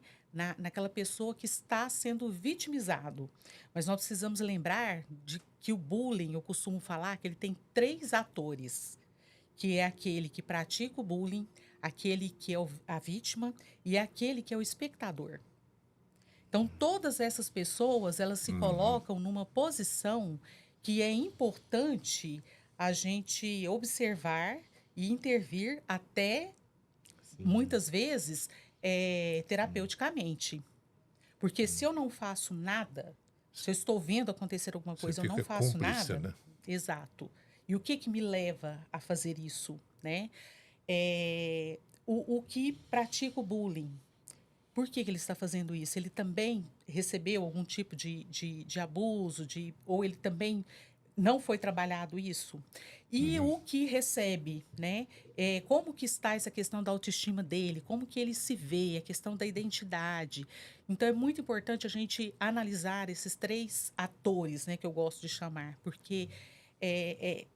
naquela pessoa que está sendo vitimizado. Mas nós precisamos lembrar de que o bullying, eu costumo falar que ele tem 3 atores, que é aquele que pratica o bullying, aquele que é a vítima e aquele que é o espectador. Então, todas essas pessoas, elas se colocam numa posição que é importante a gente observar e intervir até, muitas vezes, terapeuticamente. Porque se eu não faço nada, se eu estou vendo acontecer alguma Você coisa, eu não fica faço cúmplice, nada. né? Exato. E o que me leva a fazer isso, né? O que pratica o bullying, por que ele está fazendo isso? Ele também recebeu algum tipo de abuso, ou ele também não foi trabalhado isso? E o que recebe, né? Como que está essa questão da autoestima dele? Como que ele se vê? A questão da identidade. Então, é muito importante a gente analisar esses 3 atores, né? Que eu gosto de chamar, porque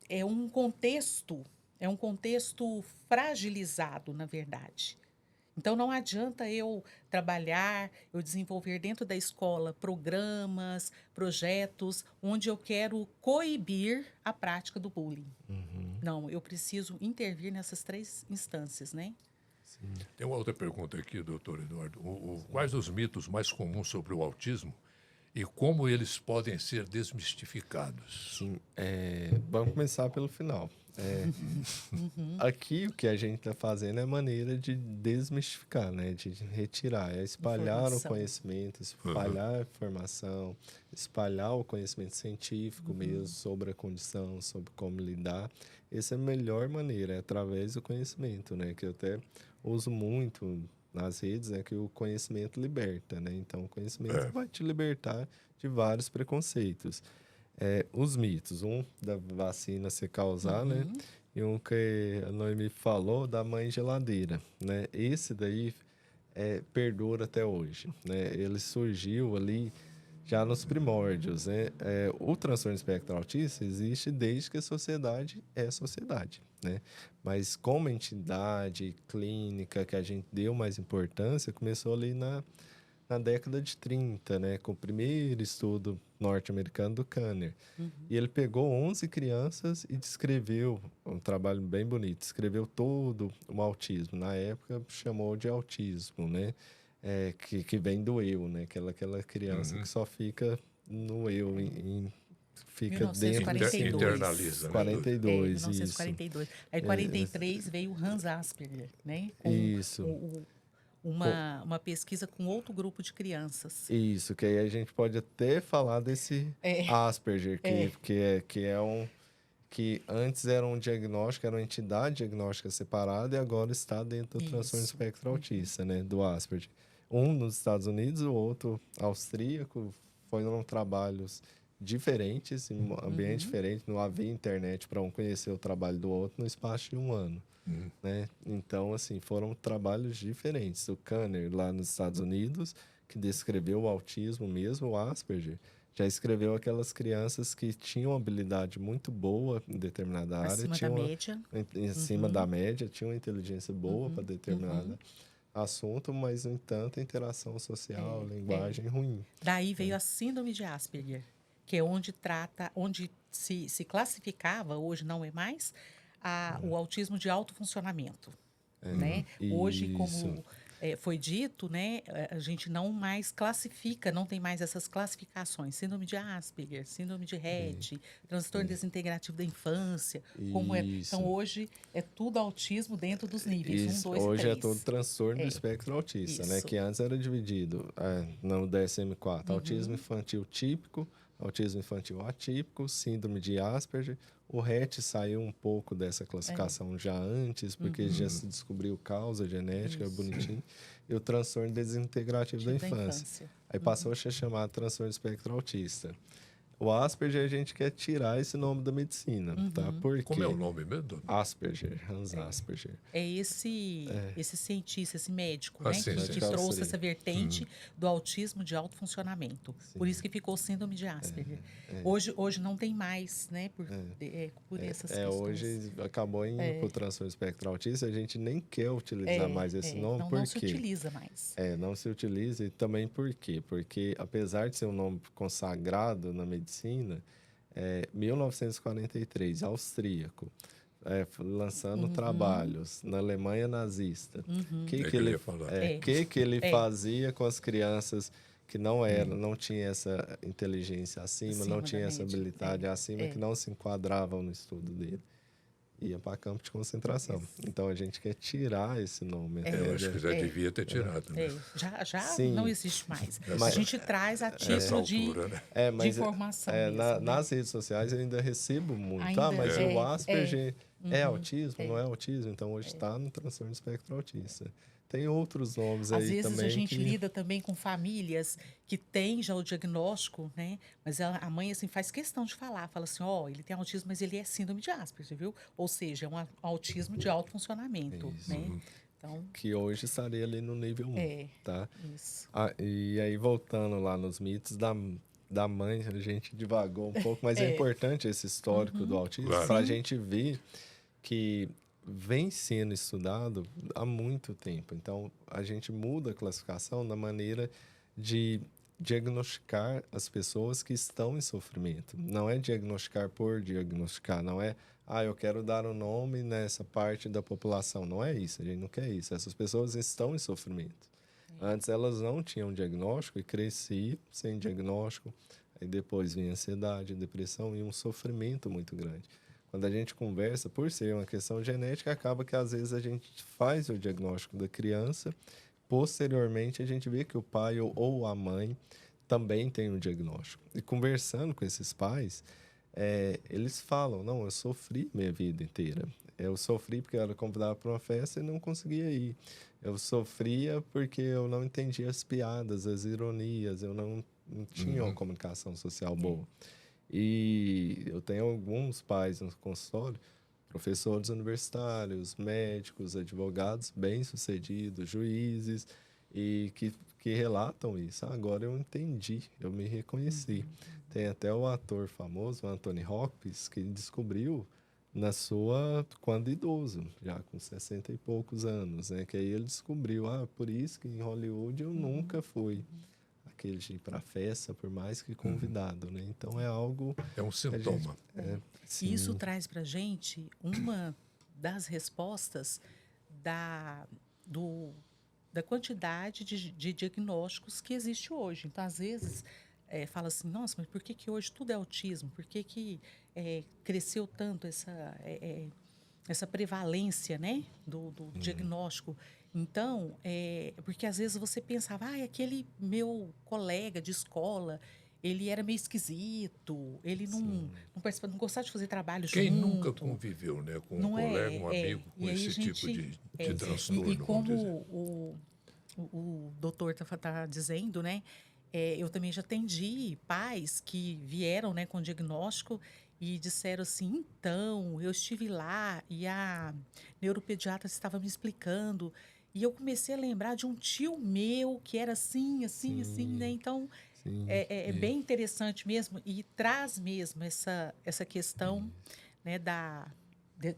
é um contexto fragilizado, na verdade. Então, não adianta eu trabalhar, eu desenvolver dentro da escola programas, projetos, onde eu quero coibir a prática do bullying. Não, eu preciso intervir nessas 3 instâncias, né? Tem uma outra pergunta aqui, doutor Eduardo. Quais os mitos mais comuns sobre o autismo e como eles podem ser desmistificados? Sim, vamos começar pelo final. Aqui o que a gente está fazendo é maneira de desmistificar, né? De retirar, é espalhar o Informação. conhecimento, espalhar a informação, espalhar o conhecimento científico mesmo sobre a condição, sobre como lidar. Essa é a melhor maneira, é através do conhecimento, né? Que eu até uso muito nas redes, é que o conhecimento liberta, né? Então, o conhecimento vai te libertar de vários preconceitos. Os mitos, um da vacina se causar, né? E um que a Noemi falou da mãe geladeira, né? Esse daí perdura até hoje, né? Ele surgiu ali já nos primórdios, né? O transtorno espectro autista existe desde que a sociedade é sociedade, né? Mas como entidade clínica que a gente deu mais importância, começou ali na década de 30, né, com o primeiro estudo norte-americano do Kanner. E ele pegou 11 crianças e descreveu, um trabalho bem bonito, descreveu todo o autismo. Na época, chamou de autismo, né? Que vem do eu, né? Aquela criança que só fica no eu, fica dentro... 1942. Internaliza, né? 42, isso. 1942. Aí, em 43, veio o Hans Asperger, né? Com Isso. uma pesquisa com outro grupo de crianças. Isso, que aí a gente pode até falar desse Asperger, que é um... que antes era um diagnóstico, era uma entidade diagnóstica separada e agora está dentro do transtorno Isso. espectro autista, né, do Asperger. Um nos Estados Unidos, o outro austríaco, foram trabalhos diferentes, em um ambiente diferente, não havia internet para um conhecer o trabalho do outro no espaço de um ano. Né? Então, assim, foram trabalhos diferentes. O Kanner, lá nos Estados Unidos, que descreveu o autismo mesmo, o Asperger, já escreveu aquelas crianças que tinham habilidade muito boa em determinada área, Acima da média. acima da média, tinham uma inteligência boa para determinado assunto, mas, no entanto, a interação social, linguagem ruim. Daí veio a síndrome de Asperger, que é onde se classificava, hoje não é mais, o autismo de alto funcionamento, né? Hoje, Isso. como foi dito, né, a gente não mais classifica, não tem mais essas classificações. Síndrome de Asperger, síndrome de Rett, transtorno desintegrativo da infância, como é. Isso. Então, hoje é tudo autismo dentro dos níveis, Isso, 1, 2 e 3. hoje é todo transtorno do espectro autista, né? Isso. Que antes era dividido no DSM-4. Autismo infantil típico, autismo infantil atípico, síndrome de Asperger. O Rett saiu um pouco dessa classificação já antes, porque já se descobriu causa genética, bonitinho. E o transtorno desintegrativo da infância. Aí passou a ser chamado transtorno espectro autista. O Asperger, a gente quer tirar esse nome da medicina, tá? Por quê? Como é o nome mesmo, doutor? Asperger, Hans Asperger. É esse cientista, esse médico, né, sim, que, sim. que trouxe essa vertente do autismo de alto funcionamento. Por isso que ficou síndrome de Asperger. Hoje não tem mais, né, por essas questões. Hoje acabou indo para o transtorno espectro autista, a gente nem quer utilizar mais esse nome, então por não se quê? utiliza mais. Não se utiliza, e também por quê? Porque, apesar de ser um nome consagrado na medicina, 1943, austríaco, lançando trabalhos na Alemanha nazista. Que ele ia falar. que ele fazia com as crianças que não tinha essa inteligência acima, não Acima tinha da essa média. habilidade acima, que não se enquadravam no estudo dele. Ia para campo de concentração. Então, a gente quer tirar esse nome. Eu acho que já devia ter tirado. Né? Já Sim. não existe mais. Mas- a gente traz a Nessa título de, altura, né? de Mas informação mesmo, né? nas redes sociais eu ainda recebo muito. Ainda Mas é, o Asperger é autismo, não é autismo? Então, hoje está no transtorno espectro autista. Tem outros nomes Às aí vezes também a gente que... lida também com famílias que têm já o diagnóstico, né? Mas a mãe assim faz questão de falar, fala assim, ele tem autismo, mas ele é síndrome de Asperger, viu? Ou seja, é um autismo de alto funcionamento, né? Então, que hoje estaria ali no nível 1, tá? isso. E aí, voltando lá nos mitos da mãe, a gente divagou um pouco, mas é importante esse histórico do autismo Claro. para a gente ver que vem sendo estudado há muito tempo. Então, a gente muda a classificação na maneira de diagnosticar as pessoas que estão em sofrimento. Não é diagnosticar por diagnosticar, não é, eu quero dar um nome nessa parte da população. Não é isso, a gente não quer isso. Essas pessoas estão em sofrimento. Antes elas não tinham diagnóstico e cresciam sem diagnóstico. Aí depois vinha ansiedade, depressão e um sofrimento muito grande. quando a gente conversa, por ser uma questão genética, acaba que às vezes a gente faz o diagnóstico da criança, posteriormente a gente vê que o pai ou a mãe também tem um diagnóstico. E conversando com esses pais, eles falam, não, eu sofri minha vida inteira. Eu sofri porque eu era convidado para uma festa e não conseguia ir. Eu sofria porque eu não entendia as piadas, as ironias, eu não tinha uma comunicação social boa. E eu tenho alguns pais no consultório, professores universitários, médicos, advogados bem-sucedidos, juízes, e que relatam isso. Agora eu entendi, eu me reconheci. Tem até o ator famoso, Anthony Hopkins, que descobriu quando idoso, já com 60 e poucos anos, né? Que aí ele descobriu, por isso que em Hollywood eu nunca fui aquele de ir para festa, por mais que convidado, né? Então é algo... É um sintoma. E isso traz para a gente uma das respostas da quantidade de diagnósticos que existe hoje. Então, às vezes, fala assim, nossa, mas por que hoje tudo é autismo? Por que cresceu tanto essa prevalência, né, do diagnóstico? Então, porque às vezes você pensava, aquele meu colega de escola, ele era meio esquisito, ele não participava, não gostava de fazer trabalho junto. Quem nunca conviveu, né, com um colega, um amigo com E aí esse tipo de transtorno, E vamos como dizer. o doutor tá dizendo, né, eu também já atendi pais que vieram, né, com diagnóstico e disseram assim, então, eu estive lá e a neuropediatra estava me explicando e eu comecei a lembrar de um tio meu que era assim, né? Então, é bem interessante mesmo e traz mesmo essa questão, né,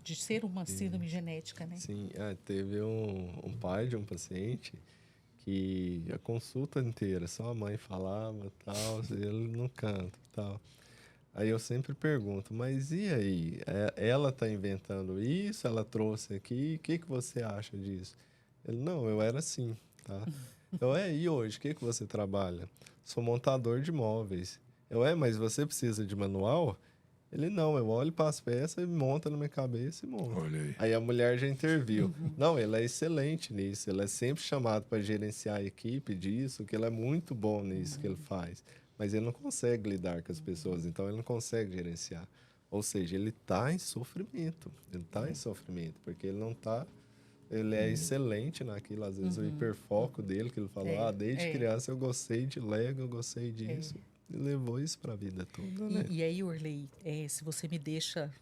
de ser uma síndrome genética, né? Sim, teve um pai de um paciente que a consulta inteira, só a mãe falava, tal, ele no canto, tal. Aí eu sempre pergunto, mas e aí? Ela está inventando isso? Ela trouxe aqui? O que você acha disso? Ele, não, eu era assim, tá? E hoje, o que você trabalha? Sou montador de móveis. Mas você precisa de manual? Ele, não, eu olho para as peças e monta na minha cabeça e monta. Olha aí. Aí a mulher já interviu. Não, ele é excelente nisso. Ele é sempre chamado para gerenciar a equipe disso, que ele é muito bom nisso que ele faz. Mas ele não consegue lidar com as pessoas, então ele não consegue gerenciar. Ou seja, ele está em sofrimento. Ele está em sofrimento, porque ele não está... Ele é excelente naquilo, às vezes o hiperfoco dele, que ele falou, desde criança eu gostei de Lego, eu gostei disso. E levou isso para a vida toda, né? E aí, Orley, se você me deixa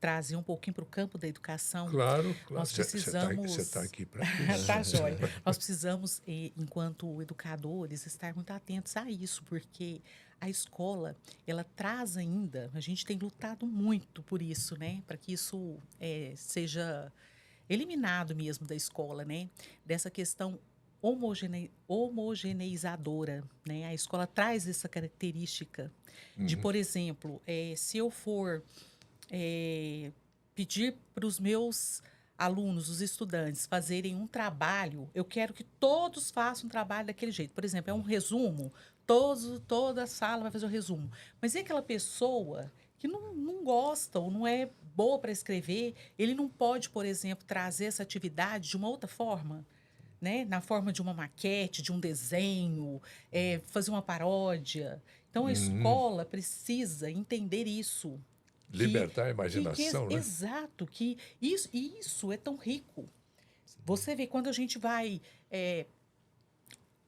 trazer um pouquinho para o campo da educação. Claro. Nós precisamos... Você está aqui para isso. Tá jóia. Nós precisamos, enquanto educadores, estar muito atentos a isso, porque a escola, ela traz ainda... A gente tem lutado muito por isso, né? Para que isso seja eliminado mesmo da escola, né? Dessa questão homogeneizadora, né? A escola traz essa característica de, por exemplo, se eu for pedir para os meus alunos, os estudantes, fazerem um trabalho, eu quero que todos façam um trabalho daquele jeito. Por exemplo, é um resumo, toda a sala vai fazer o resumo. Mas e aquela pessoa que não gosta ou não é boa para escrever, ele não pode, por exemplo, trazer essa atividade de uma outra forma? Né? Na forma de uma maquete, de um desenho, fazer uma paródia. Então, a escola precisa entender isso. Libertar a imaginação, né? Exato, que isso é tão rico. Você vê, quando a gente vai,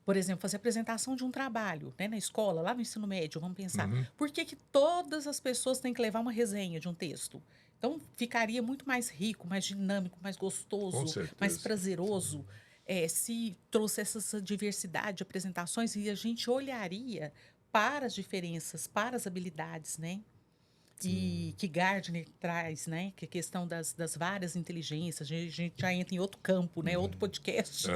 por exemplo, fazer a apresentação de um trabalho, né, na escola, lá no ensino médio, vamos pensar, por que todas as pessoas têm que levar uma resenha de um texto? Então, ficaria muito mais rico, mais dinâmico, mais gostoso, mais prazeroso. Se trouxesse essa diversidade de apresentações e a gente olharia para as diferenças, para as habilidades, né? E que Gardner traz, né? Que é a questão das várias inteligências. A gente já entra em outro campo, né? Outro podcast.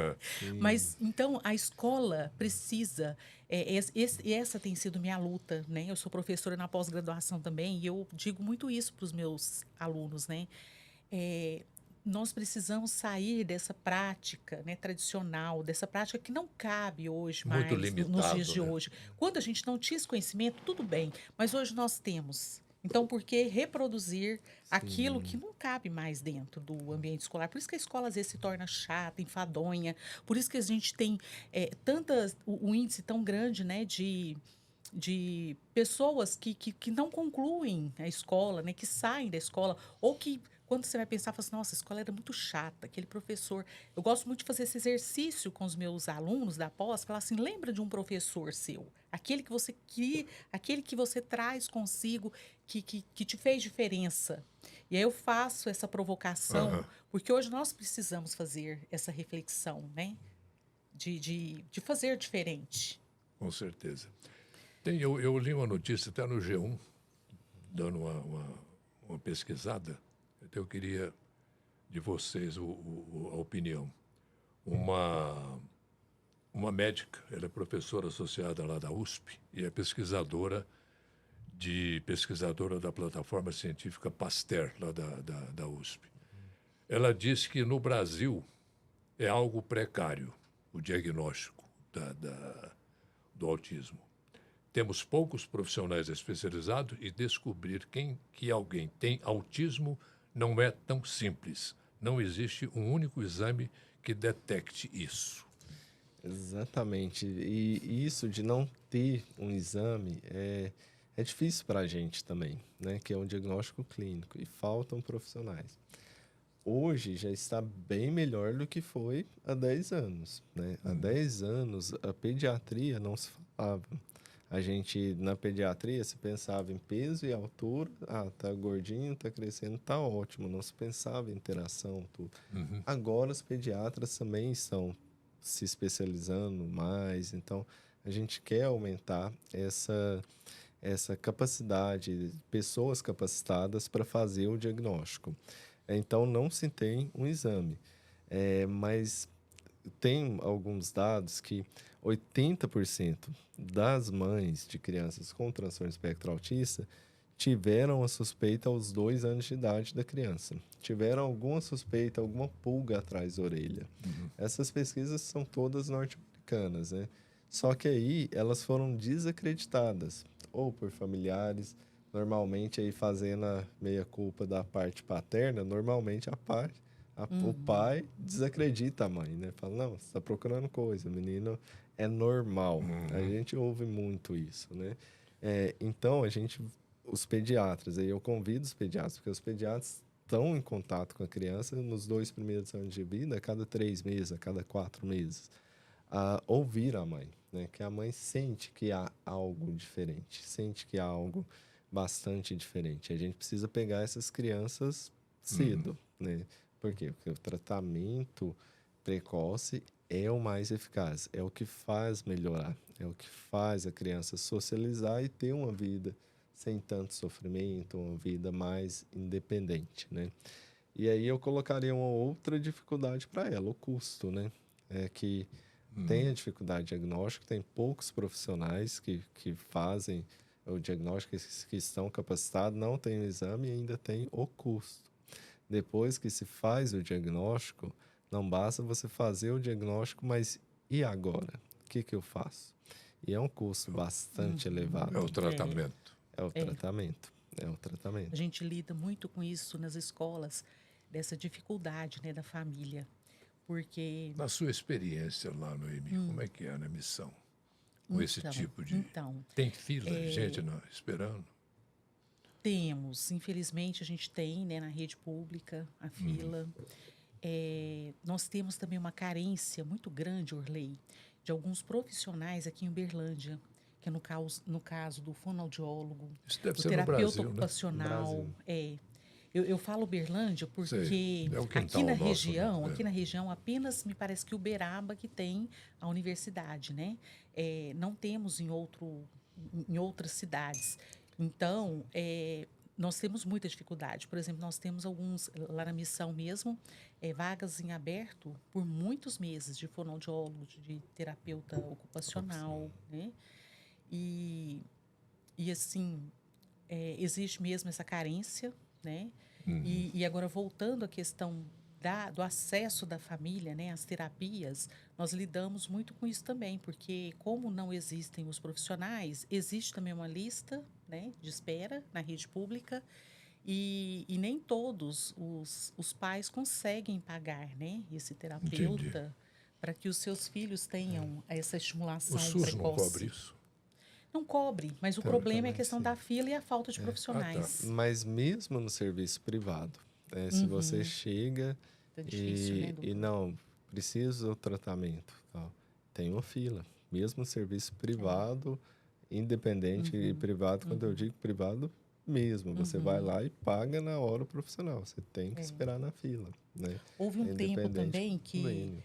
Mas, então, a escola precisa... essa tem sido minha luta, né? Eu sou professora na pós-graduação também e eu digo muito isso para os meus alunos, né? Nós precisamos sair dessa prática, né, tradicional, dessa prática que não cabe hoje mais nos dias de hoje. Quando a gente não tinha esse conhecimento, tudo bem, mas hoje nós temos. Então, por que reproduzir aquilo que não cabe mais dentro do ambiente escolar? Por isso que a escola às vezes se torna chata, enfadonha. Por isso que a gente tem o índice tão grande, né, de pessoas que não concluem a escola, né, que saem da escola, ou que, quando você vai pensar, fala assim, nossa, a escola era muito chata, aquele professor. Eu gosto muito de fazer esse exercício com os meus alunos da pós, falar assim, lembra de um professor seu, aquele que você queria, aquele que você traz consigo, que te fez diferença. E aí eu faço essa provocação, Aham, porque hoje nós precisamos fazer essa reflexão, né, de fazer diferente. com certeza. Eu li uma notícia até no G1, dando uma pesquisada. Então eu queria de vocês a opinião. Uma médica, ela é professora associada lá da USP e é pesquisadora da plataforma científica Pasteur, lá da USP. Ela disse que no Brasil é algo precário o diagnóstico do autismo. Temos poucos profissionais especializados e descobrir que alguém tem autismo não é tão simples. Não existe um único exame que detecte isso. Exatamente. E isso de não ter um exame é difícil para a gente também, né? Que é um diagnóstico clínico e faltam profissionais. Hoje já está bem melhor do que foi há 10 anos, né? Há 10 anos a pediatria não se falava. A gente, na pediatria, se pensava em peso e altura. Ah, tá gordinho, tá crescendo, tá ótimo. Não se pensava em interação, tudo. Agora os pediatras também estão se especializando mais. Então, a gente quer aumentar essa capacidade, pessoas capacitadas para fazer o diagnóstico. Então, não se tem um exame. Mas tem alguns dados que 80% das mães de crianças com transtorno espectro autista tiveram a suspeita aos 2 anos de idade da criança. Tiveram alguma suspeita, alguma pulga atrás da orelha. Essas pesquisas são todas norte-americanas, né? Só que aí elas foram desacreditadas, ou por familiares, normalmente aí fazendo a meia-culpa da parte paterna, normalmente o pai desacredita a mãe, né? Fala, não, você está procurando coisa, o menino é normal. A gente ouve muito isso, né? Então, os pediatras, aí eu convido os pediatras, porque os pediatras estão em contato com a criança nos 2 primeiros anos de vida, a cada 3 meses, a cada 4 meses, a ouvir a mãe, né? Que a mãe sente que há algo diferente, sente que há algo bastante diferente. A gente precisa pegar essas crianças cedo, né? Por quê? Porque o tratamento precoce é o mais eficaz, é o que faz melhorar, é o que faz a criança socializar e ter uma vida sem tanto sofrimento, uma vida mais independente, né? E aí eu colocaria uma outra dificuldade para ela, o custo, né? É que tem a dificuldade diagnóstica, tem poucos profissionais que fazem o diagnóstico, que estão capacitados, não tem o exame e ainda tem o custo. Depois que se faz o diagnóstico, não basta você fazer o diagnóstico, mas e agora? O que eu faço? E é um custo bastante elevado. É o tratamento. É o tratamento. É o tratamento. A gente lida muito com isso nas escolas, dessa dificuldade, né, da família. Porque, Na sua experiência lá no EMI, como é que é na missão? Com esse tipo de... Tem fila de gente esperando? Temos, infelizmente, a gente tem, né, na rede pública, a fila. Nós temos também uma carência muito grande, Orley, de alguns profissionais aqui em Uberlândia, que é no caso do fonoaudiólogo, Isso deve do ser no terapeuta Brasil, né? ocupacional. Eu falo Uberlândia porque Sei, é o quintal aqui na nosso, região, né? aqui na região, apenas me parece que Uberaba que tem a universidade, né? Não temos em outras cidades. Então, nós temos muita dificuldade. Por exemplo, nós temos alguns, lá na missão mesmo, vagas em aberto por muitos meses de fonoaudiólogo, de terapeuta ocupacional, né? E assim, existe mesmo essa carência, né? E agora, voltando à questão do acesso da família, né, às terapias, nós lidamos muito com isso também, porque como não existem os profissionais, existe também uma lista, né, de espera na rede pública e nem todos os pais conseguem pagar, né, esse terapeuta para que os seus filhos tenham essa O estimulação SUS não precoce. cobre isso? Não cobre, mas o Então, problema é a também, questão sim. da fila e a falta de profissionais. Mas mesmo no serviço privado, se você chega Tá difícil, né, e doutor? não precisa do tratamento, tal, tem uma fila. Mesmo no serviço privado, independente e privado, quando eu digo privado mesmo, você vai lá e paga na hora o profissional. Você tem que esperar na fila, né? Houve um tempo Independente também do convênio.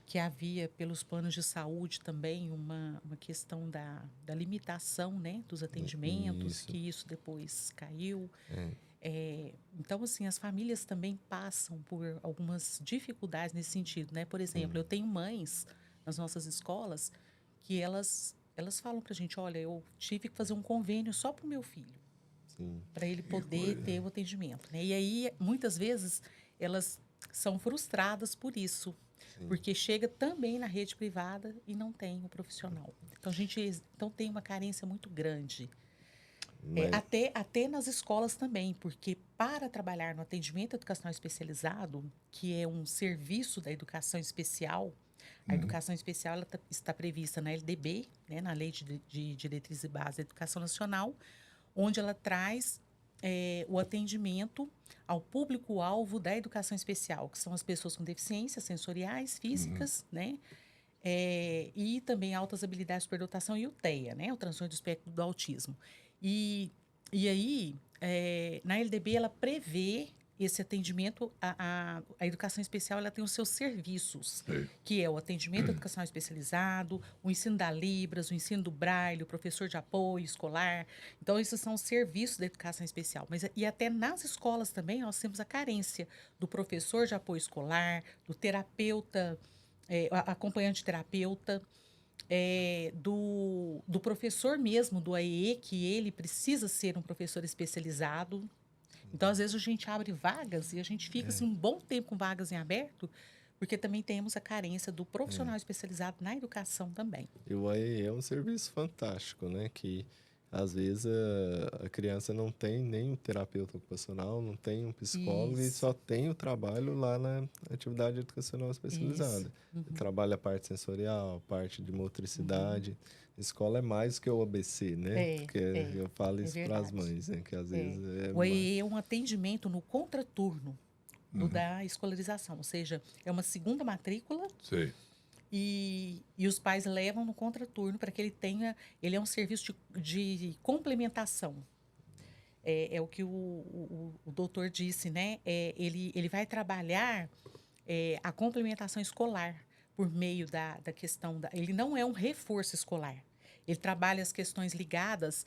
que havia, pelos planos de saúde também, uma questão da limitação, né, dos atendimentos, Isso. que isso depois caiu. Então, assim, as famílias também passam por algumas dificuldades nesse sentido, né? Por exemplo, eu tenho mães nas nossas escolas que elas falam para a gente, olha, eu tive que fazer um convênio só para o meu filho, Sim. para ele poder ter o atendimento, né? E aí, muitas vezes, elas são frustradas por isso, porque chega também na rede privada e não tem o profissional. Então, então tem uma carência muito grande. Mas, Até nas escolas também, porque para trabalhar no atendimento educacional especializado, que é um serviço da educação especial, a educação especial ela está prevista na LDB, né, na Lei de Diretrizes e Bases da Educação Nacional, onde ela traz o atendimento ao público-alvo da educação especial, que são as pessoas com deficiências sensoriais, físicas, né? E também altas habilidades de superdotação e o TEA, né? O transtorno do espectro do autismo. E aí, na LDB, ela prevê esse atendimento, a educação especial ela tem os seus serviços, que é o atendimento educacional especializado, o ensino da Libras, o ensino do Braille, o professor de apoio escolar. Então, esses são os serviços da educação especial. E até nas escolas também nós temos a carência do professor de apoio escolar, do terapeuta, acompanhante terapeuta, do professor mesmo, do AEE, que ele precisa ser um professor especializado. Então, às vezes, a gente abre vagas e a gente fica assim, um bom tempo com vagas em aberto, porque também temos a carência do profissional especializado na educação também. e o AE é um serviço fantástico, né? Que às vezes a criança não tem nem um terapeuta ocupacional, não tem um psicólogo e Isso. só tem o trabalho lá na atividade educacional especializada. Trabalha a parte sensorial, a parte de motricidade. Escola é mais que o ABC, né? Porque eu falo isso para as verdade. mães, né? Que às vezes O AEE é um atendimento no contraturno da escolarização, ou seja, é uma segunda matrícula Sei. e os pais levam no contraturno para que ele é um serviço de complementação. É o que o doutor disse, né? Ele vai trabalhar a complementação escolar por meio da questão ele não é um reforço escolar. Ele trabalha as questões ligadas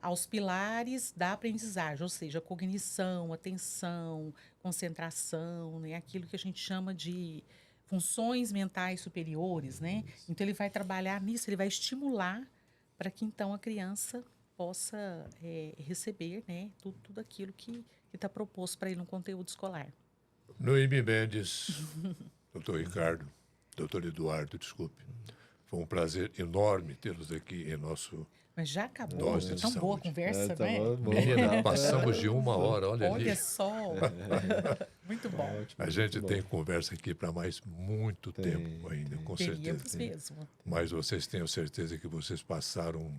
aos pilares da aprendizagem, ou seja, cognição, atenção, concentração, né? Aquilo que a gente chama de funções mentais superiores, né? Então, ele vai trabalhar nisso, ele vai estimular para que, então, a criança possa receber, né, tudo aquilo que está proposto para ele no conteúdo escolar. Noemi Mendes, doutor Ricardo, doutor Eduardo, desculpe. Foi um prazer enorme tê-los aqui em nosso... Mas já acabou. Dose de Tão boa a saúde. conversa, tá né? bom, Menina, passamos de 1 hora, olha ali. Olha só. Muito bom. ótimo, A gente muito tem bom. conversa aqui para mais muito tempo ainda, com Teríamos certeza. mesmo. Mas vocês tenham certeza que vocês passaram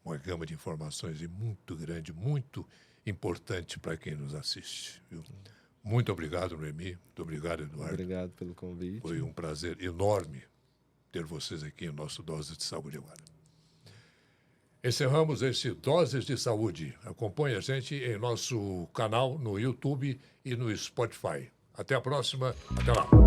uma gama de informações muito grande, muito importante para quem nos assiste. Viu? Muito obrigado, Noemi. Muito obrigado, Eduardo. Obrigado pelo convite. Foi um prazer enorme ter vocês aqui em nosso Doses de Saúde agora. Encerramos este Doses de Saúde. Acompanhe a gente em nosso canal no YouTube e no Spotify. Até a próxima. Até lá.